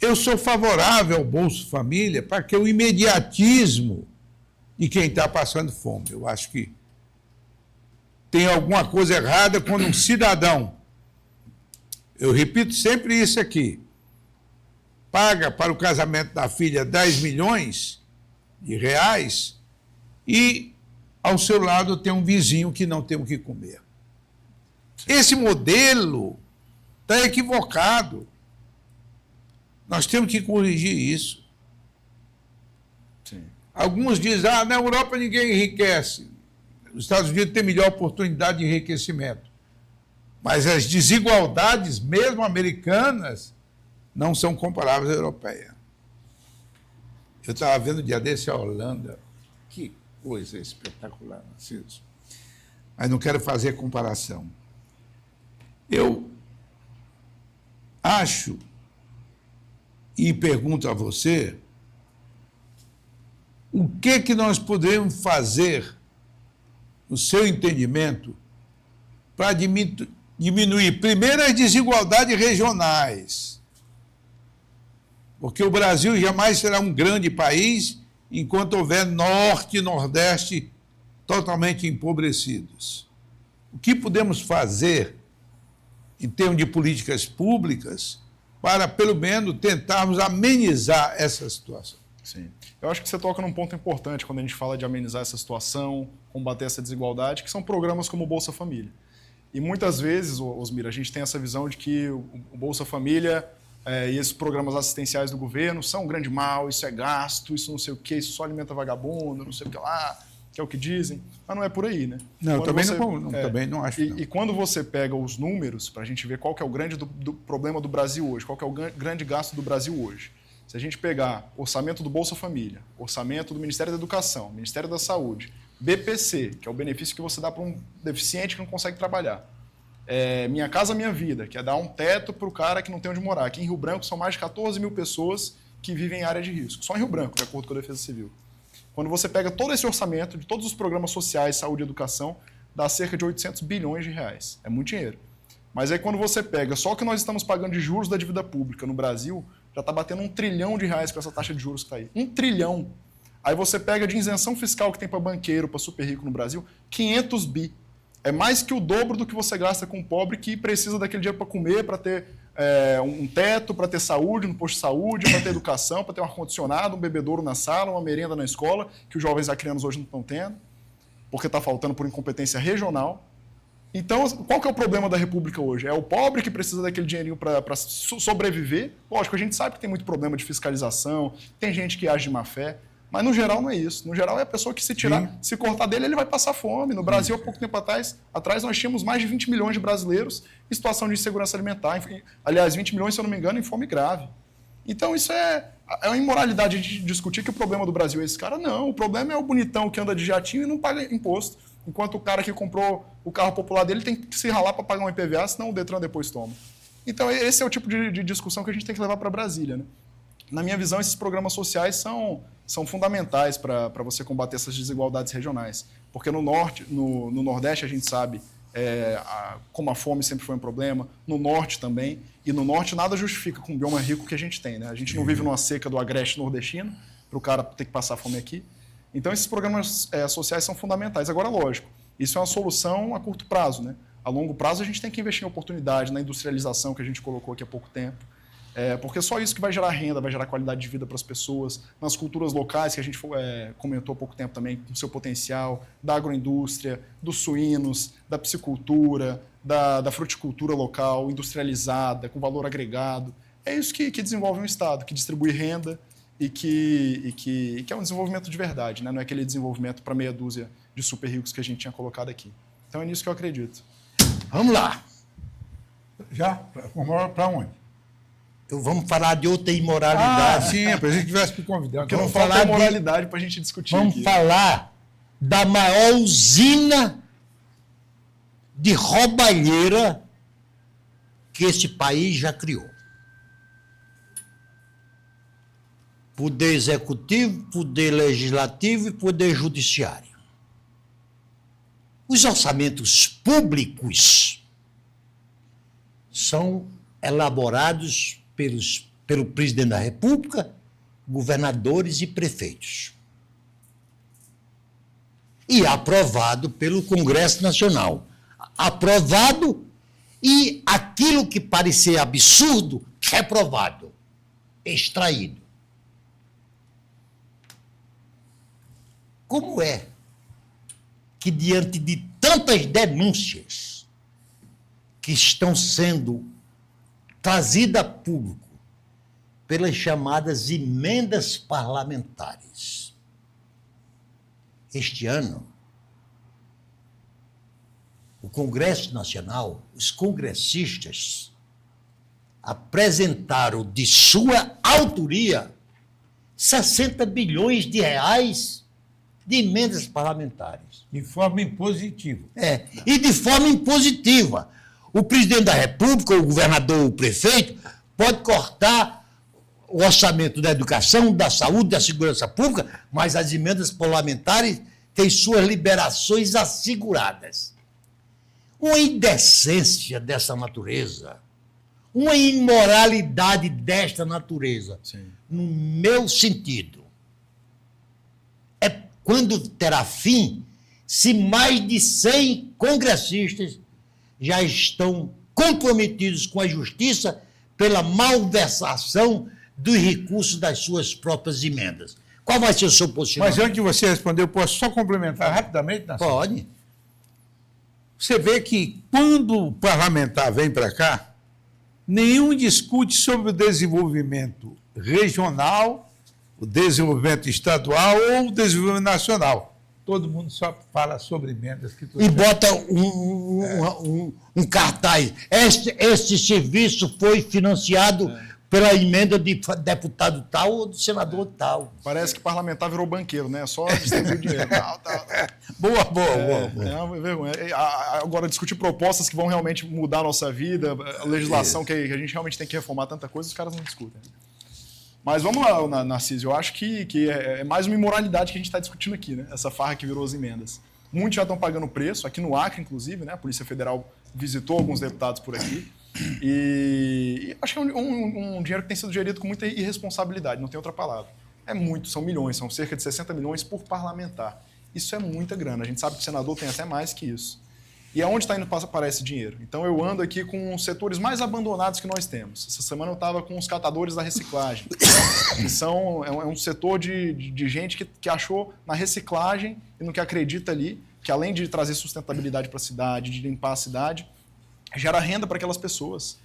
Eu sou favorável ao Bolsa Família para que o imediatismo de quem está passando fome. Eu acho que tem alguma coisa errada quando um cidadão, eu repito sempre isso aqui, paga para o casamento da filha 10 milhões de reais e ao seu lado tem um vizinho que não tem o que comer. Esse modelo está equivocado. Nós temos que corrigir isso. Sim. Alguns dizem, na Europa ninguém enriquece. Os Estados Unidos têm melhor oportunidade de enriquecimento. Mas as desigualdades, mesmo americanas, não são comparáveis à europeia. Eu estava vendo o dia desse a Holanda. Que coisa espetacular, Narciso. Mas não quero fazer comparação. Eu acho e pergunto a você o que nós podemos fazer, no seu entendimento, para diminuir, primeiro, as desigualdades regionais. Porque o Brasil jamais será um grande país enquanto houver Norte e Nordeste totalmente empobrecidos. O que podemos fazer em termos de políticas públicas para, pelo menos, tentarmos amenizar essa situação? Sim. Eu acho que você toca num ponto importante quando a gente fala de amenizar essa situação, combater essa desigualdade, que são programas como o Bolsa Família. E muitas vezes, Osmir, a gente tem essa visão de que o Bolsa Família e esses programas assistenciais do governo são um grande mal, isso é gasto, isso não sei o quê, isso só alimenta vagabundo, não sei o que lá, que é o que dizem, mas não é por aí, né? Não, também não acho. E quando você pega os números, para a gente ver qual que é o grande do problema do Brasil hoje, qual que é o grande gasto do Brasil hoje, se a gente pegar orçamento do Bolsa Família, orçamento do Ministério da Educação, Ministério da Saúde, BPC, que é o benefício que você dá para um deficiente que não consegue trabalhar, Minha Casa Minha Vida, que é dar um teto para o cara que não tem onde morar. Aqui em Rio Branco são mais de 14 mil pessoas que vivem em área de risco, só em Rio Branco, de acordo com a Defesa Civil. Quando você pega todo esse orçamento de todos os programas sociais, saúde e educação, dá cerca de 800 bilhões de reais. É muito dinheiro. Mas aí quando você pega só o que nós estamos pagando de juros da dívida pública no Brasil, Já está batendo R$1 trilhão com essa taxa de juros que está aí. 1 trilhão. Aí você pega de isenção fiscal que tem para banqueiro, para super rico no Brasil, 500 bi. É mais que o dobro do que você gasta com o pobre que precisa daquele dinheiro para comer, para ter um teto, para ter saúde no posto de saúde, para ter educação, para ter um ar-condicionado, um bebedouro na sala, uma merenda na escola, que os jovens acrianos hoje não estão tendo, porque está faltando por incompetência regional. Então, qual que é o problema da República hoje? É o pobre que precisa daquele dinheirinho para sobreviver. Lógico, a gente sabe que tem muito problema de fiscalização, tem gente que age de má fé, mas no geral não é isso. No geral é a pessoa que se cortar dele, ele vai passar fome. No Brasil, há pouco tempo atrás nós tínhamos mais de 20 milhões de brasileiros em situação de insegurança alimentar. Aliás, 20 milhões, se eu não me engano, em fome grave. Então isso é uma imoralidade de discutir que o problema do Brasil é esse cara. Não, o problema é o bonitão que anda de jatinho e não paga imposto. Enquanto o cara que comprou o carro popular dele tem que se ralar para pagar um IPVA, senão o Detran depois toma. Então esse é o tipo de discussão que a gente tem que levar para Brasília, né? Na minha visão, esses programas sociais são fundamentais para você combater essas desigualdades regionais. Porque no Nordeste, a gente sabe como a fome sempre foi um problema, no Norte também, e no Norte nada justifica com o bioma rico que a gente tem, né? A gente não vive numa seca do agreste nordestino, para o cara ter que passar fome aqui. Então, esses programas sociais são fundamentais. Agora, lógico, isso é uma solução a curto prazo, né? A longo prazo, a gente tem que investir em oportunidade, na industrialização que a gente colocou aqui há pouco tempo. Porque só isso que vai gerar renda, vai gerar qualidade de vida para as pessoas, nas culturas locais, que a gente comentou há pouco tempo também, com o seu potencial, da agroindústria, dos suínos, da piscicultura, da fruticultura local, industrializada, com valor agregado. É isso que desenvolve um Estado, que distribui renda e que é um desenvolvimento de verdade, né? Não é aquele desenvolvimento para meia dúzia de super ricos que a gente tinha colocado aqui. Então é nisso que eu acredito. Vamos lá. Já? Para onde? Vamos falar de outra imoralidade. Sim, para a gente tivesse que convidar. Porque não Vamos falta falar imoralidade para a gente discutir Vamos aqui. falar da maior usina de roubalheira que esse país já criou. Poder executivo, poder legislativo e poder judiciário. Os orçamentos públicos são elaborados pelo presidente da República, governadores e prefeitos. E aprovado pelo Congresso Nacional. Aprovado e aquilo que parecia absurdo, reprovado, extraído. Como é que, diante de tantas denúncias que estão sendo trazidas a público pelas chamadas emendas parlamentares, este ano, o Congresso Nacional, os congressistas, apresentaram de sua autoria 60 bilhões de reais de emendas parlamentares. De forma impositiva. E de forma impositiva. O presidente da República, o governador, o prefeito, pode cortar o orçamento da educação, da saúde, da segurança pública, mas as emendas parlamentares têm suas liberações asseguradas. Uma indecência dessa natureza, uma imoralidade desta natureza, Sim. no meu sentido, é quando terá fim se mais de 100 congressistas já estão comprometidos com a justiça pela malversação dos recursos das suas próprias emendas. Qual vai ser o seu posicionamento? Mas antes de você responder, eu posso só complementar rapidamente? Nassau? Pode. Você vê que quando o parlamentar vem para cá, nenhum discute sobre o desenvolvimento regional, o desenvolvimento estadual ou o desenvolvimento nacional. Todo mundo só fala sobre emendas. E bota um cartaz. Este serviço foi financiado pela emenda de deputado tal ou do senador tal. Parece que parlamentar virou banqueiro, né? Só distribuir dinheiro. Boa. É uma vergonha. Agora, discutir propostas que vão realmente mudar a nossa vida, a legislação que a gente realmente tem que reformar tanta coisa, os caras não discutem. Mas vamos lá, Narciso, eu acho que é mais uma imoralidade que a gente está discutindo aqui, né? Essa farra que virou as emendas. Muitos já estão pagando preço, aqui no Acre, inclusive, né? A Polícia Federal visitou alguns deputados por aqui. E acho que é um dinheiro que tem sido gerido com muita irresponsabilidade, não tem outra palavra. São milhões, são cerca de 60 milhões por parlamentar. Isso é muita grana, a gente sabe que o senador tem até mais que isso. E aonde está indo para esse dinheiro? Então eu ando aqui com os setores mais abandonados que nós temos. Essa semana eu estava com os catadores da reciclagem, que é um setor de gente que achou na reciclagem e no que acredita ali, que além de trazer sustentabilidade para a cidade, de limpar a cidade, gera renda para aquelas pessoas,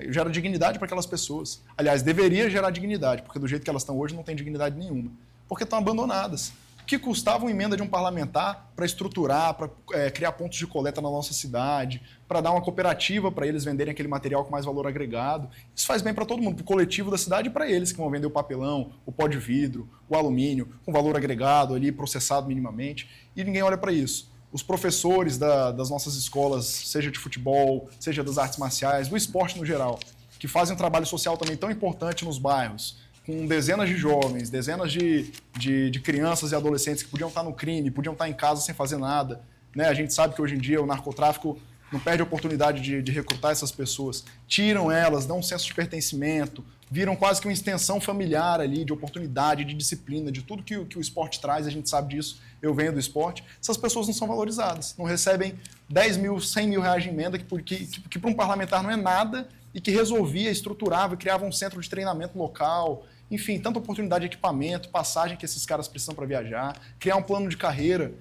gera dignidade para aquelas pessoas. Aliás, deveria gerar dignidade, porque do jeito que elas estão hoje não tem dignidade nenhuma, porque estão abandonadas. O que custava uma emenda de um parlamentar para estruturar, para criar pontos de coleta na nossa cidade, para dar uma cooperativa para eles venderem aquele material com mais valor agregado. Isso faz bem para todo mundo, para o coletivo da cidade e para eles que vão vender o papelão, o pó de vidro, o alumínio, com valor agregado ali, processado minimamente, e ninguém olha para isso. Os professores das nossas escolas, seja de futebol, seja das artes marciais, do esporte no geral, que fazem um trabalho social também tão importante nos bairros, com dezenas de jovens, dezenas de crianças e adolescentes que podiam estar no crime, podiam estar em casa sem fazer nada. Né? A gente sabe que hoje em dia o narcotráfico não perde a oportunidade de recrutar essas pessoas. Tiram elas, dão um senso de pertencimento, viram quase que uma extensão familiar ali, de oportunidade, de disciplina, de tudo que o esporte traz, a gente sabe disso, eu venho do esporte. Essas pessoas não são valorizadas, não recebem 10 mil, 100 mil reais de emenda, que para um parlamentar não é nada, e que resolvia, estruturava, criava um centro de treinamento local, enfim, tanta oportunidade de equipamento, passagem que esses caras precisam para viajar, criar um plano de carreira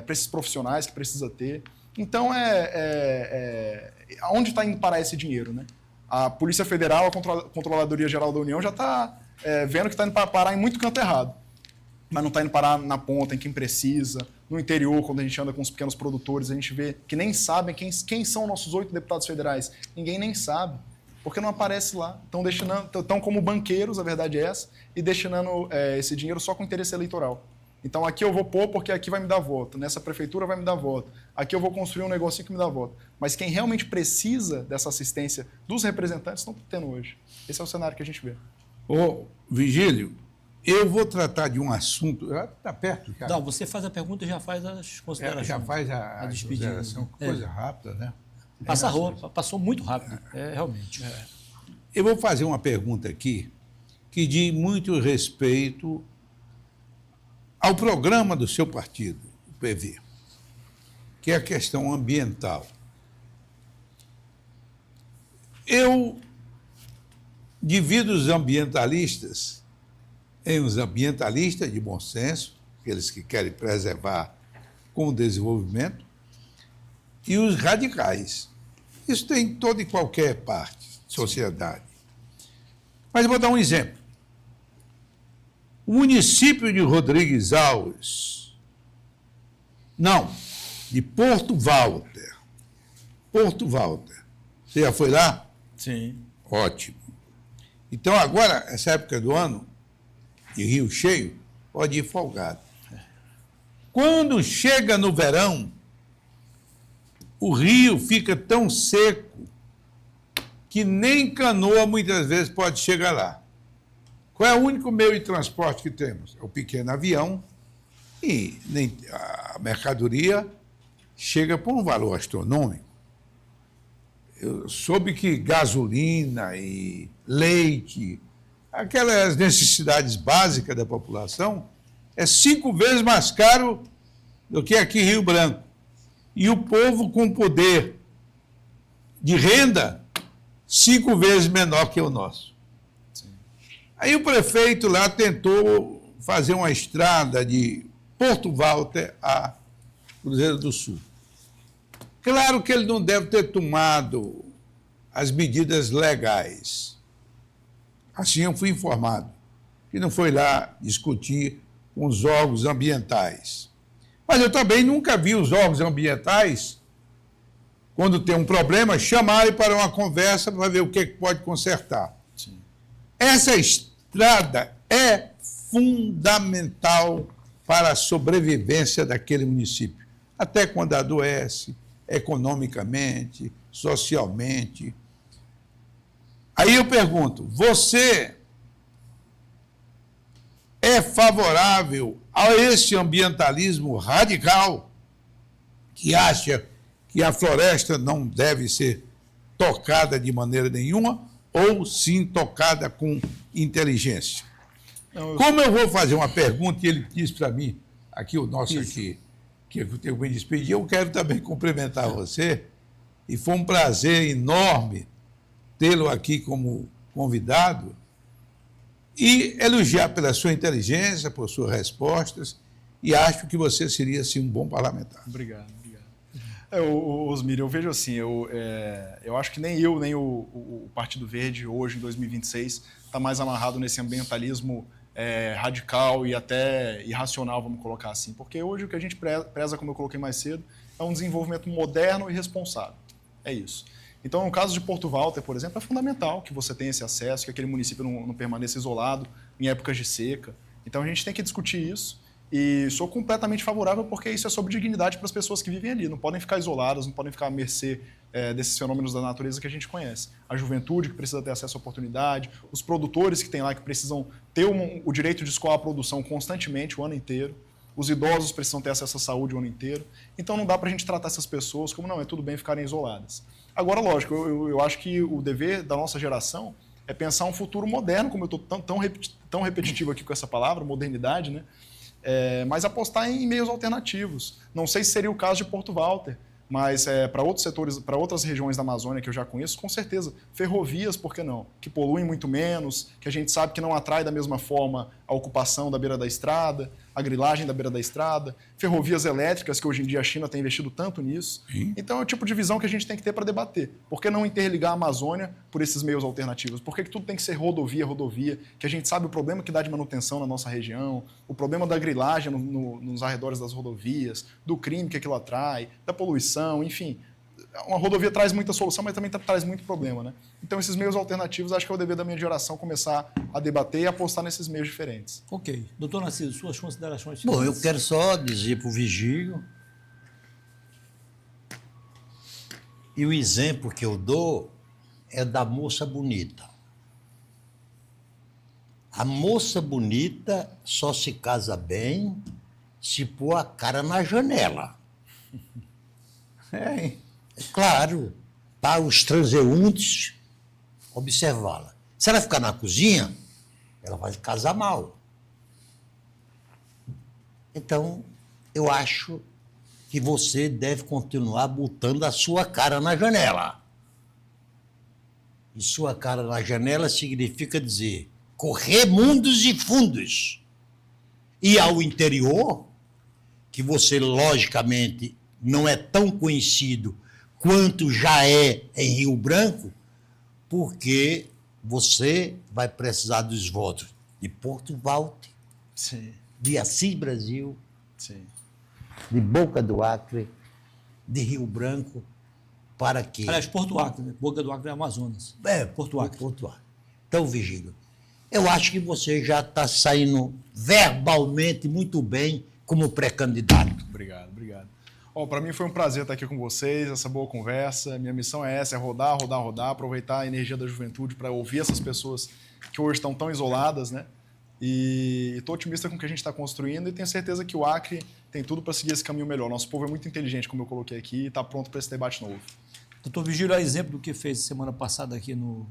para esses profissionais que precisa ter. Então, onde está indo parar esse dinheiro? Né? A Polícia Federal, a Controladoria Geral da União já está vendo que está indo parar em muito canto errado, mas não está indo parar na ponta, em quem precisa. No interior, quando a gente anda com os pequenos produtores, a gente vê que nem sabem quem são nossos 8 deputados federais. Ninguém nem sabe. Porque não aparece lá. Estão como banqueiros, a verdade é essa, e destinando esse dinheiro só com interesse eleitoral. Então aqui eu vou pôr porque aqui vai me dar voto, nessa prefeitura vai me dar voto, aqui eu vou construir um negocinho que me dá voto. Mas quem realmente precisa dessa assistência dos representantes não está tendo hoje. Esse é o cenário que a gente vê. Ô, Vigílio, eu vou tratar de um assunto... Está perto, cara. Não, você faz a pergunta e já faz as considerações. Já faz a despedida. Coisa rápida, né? Passou muito rápido, realmente. Eu vou fazer uma pergunta aqui que diz muito respeito ao programa do seu partido, o PV, que é a questão ambiental. Eu divido os ambientalistas em os ambientalistas de bom senso, aqueles que querem preservar com o desenvolvimento, e os radicais. Isso tem em toda e qualquer parte da sociedade. Mas eu vou dar um exemplo. O município de Rodrigues Alves, não, de Porto Walter. Porto Walter. Você já foi lá? Sim. Ótimo. Então agora, essa época do ano, de rio cheio, pode ir folgado. Quando chega no verão, o rio fica tão seco que nem canoa muitas vezes pode chegar lá. Qual é o único meio de transporte que temos? É o pequeno avião e a mercadoria chega por um valor astronômico. Eu soube que gasolina e leite, aquelas necessidades básicas da população, é 5 vezes mais caro do que aqui em Rio Branco. E o povo com poder de renda 5 vezes menor que o nosso. Sim. Aí o prefeito lá tentou fazer uma estrada de Porto Walter a Cruzeiro do Sul. Claro que ele não deve ter tomado as medidas legais. Assim eu fui informado, que não foi lá discutir com os órgãos ambientais. Mas eu também nunca vi os órgãos ambientais, quando tem um problema, chamarem para uma conversa para ver o que pode consertar. Sim. Essa estrada é fundamental para a sobrevivência daquele município, até quando adoece, economicamente, socialmente. Aí eu pergunto, você é favorável a esse ambientalismo radical que acha que a floresta não deve ser tocada de maneira nenhuma ou sim tocada com inteligência. Como eu vou fazer uma pergunta e ele disse para mim, aqui o nosso aqui, que eu tenho que me despedir, eu quero também cumprimentar você e foi um prazer enorme tê-lo aqui como convidado e elogiar pela sua inteligência, por suas respostas e acho que você seria, sim, um bom parlamentar. Obrigado. Osmir, eu vejo assim, eu acho que nem eu, nem o Partido Verde, hoje, em 2026, está mais amarrado nesse ambientalismo radical e até irracional, vamos colocar assim. Porque hoje o que a gente preza, como eu coloquei mais cedo, é um desenvolvimento moderno e responsável. É isso. Então, no caso de Porto Walter, por exemplo, é fundamental que você tenha esse acesso, que aquele município não permaneça isolado em épocas de seca. Então, a gente tem que discutir isso. E sou completamente favorável porque isso é sobre dignidade para as pessoas que vivem ali. Não podem ficar isoladas, não podem ficar à mercê desses fenômenos da natureza que a gente conhece. A juventude que precisa ter acesso à oportunidade, os produtores que tem lá que precisam ter o direito de escoar a produção constantemente o ano inteiro, os idosos precisam ter acesso à saúde o ano inteiro. Então não dá para a gente tratar essas pessoas como não, é tudo bem ficarem isoladas. Agora, lógico, eu acho que o dever da nossa geração é pensar um futuro moderno, como eu estou tão repetitivo aqui com essa palavra, modernidade, né? Mas apostar em meios alternativos. Não sei se seria o caso de Porto Walter, mas para outros setores, para outras regiões da Amazônia que eu já conheço, com certeza. Ferrovias, por que não? Que poluem muito menos, que a gente sabe que não atrai da mesma forma a ocupação da beira da estrada, a grilagem da beira da estrada, ferrovias elétricas, que hoje em dia a China tem investido tanto nisso. Sim. Então é o tipo de visão que a gente tem que ter para debater. Por que não interligar a Amazônia por esses meios alternativos? Por que tudo tem que ser rodovia, que a gente sabe o problema que dá de manutenção na nossa região, o problema da grilagem nos arredores das rodovias, do crime que aquilo atrai, da poluição, enfim. Uma rodovia traz muita solução, mas também traz muito problema, né? Então, esses meios alternativos, acho que é o dever da minha geração começar a debater e apostar nesses meios diferentes. Ok. Doutor Narciso, suas considerações? Bom, eu quero só dizer para o Vigílio, e o exemplo que eu dou é da moça bonita. A moça bonita só se casa bem se pôr a cara na janela. Claro, para os transeuntes observá-la. Se ela ficar na cozinha, ela vai casar mal. Então, eu acho que você deve continuar botando a sua cara na janela. E sua cara na janela significa dizer correr mundos e fundos. E ao interior, que você, logicamente, não é tão conhecido quanto já é em Rio Branco, porque você vai precisar dos votos de Porto Walter, sim, de Assis Brasil, sim, de Boca do Acre, de Rio Branco, para que... Aliás, Porto Acre, né? Boca do Acre é Amazonas. Porto Acre. Então, Vigílio, eu acho que você já está saindo verbalmente muito bem como pré-candidato. Obrigado. Para mim foi um prazer estar aqui com vocês, essa boa conversa. Minha missão é essa, é rodar, aproveitar a energia da juventude para ouvir essas pessoas que hoje estão tão isoladas, né? E estou otimista com o que a gente está construindo e tenho certeza que o Acre tem tudo para seguir esse caminho melhor. Nosso povo é muito inteligente, como eu coloquei aqui, e está pronto para esse debate novo. Doutor Vigílio, é exemplo do que fez semana passada aqui no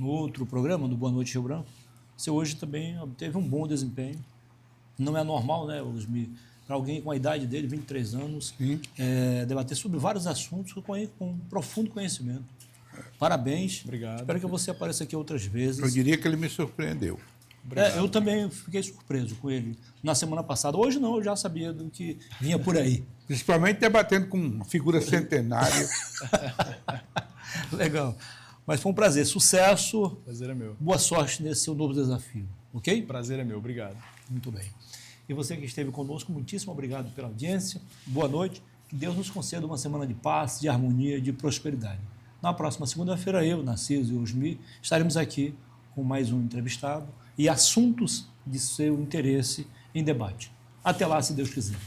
outro programa, no Boa Noite Rio Branco. Você hoje também obteve um bom desempenho. Não é normal, né, para alguém com a idade dele, 23 anos, debater sobre vários assuntos com um profundo conhecimento. Parabéns. Obrigado. Espero que você apareça aqui outras vezes. Eu diria que ele me surpreendeu. Eu também fiquei surpreso com ele na semana passada. Hoje não, eu já sabia do que vinha por aí. Principalmente debatendo com uma figura centenária. Legal. Mas foi um prazer. Sucesso. Prazer é meu. Boa sorte nesse seu novo desafio. Ok? Prazer é meu. Obrigado. Muito bem. E você que esteve conosco, muitíssimo obrigado pela audiência. Boa noite. Que Deus nos conceda uma semana de paz, de harmonia, de prosperidade. Na próxima segunda-feira, eu, Narciso e Osmir, estaremos aqui com mais um entrevistado e assuntos de seu interesse em debate. Até lá, se Deus quiser.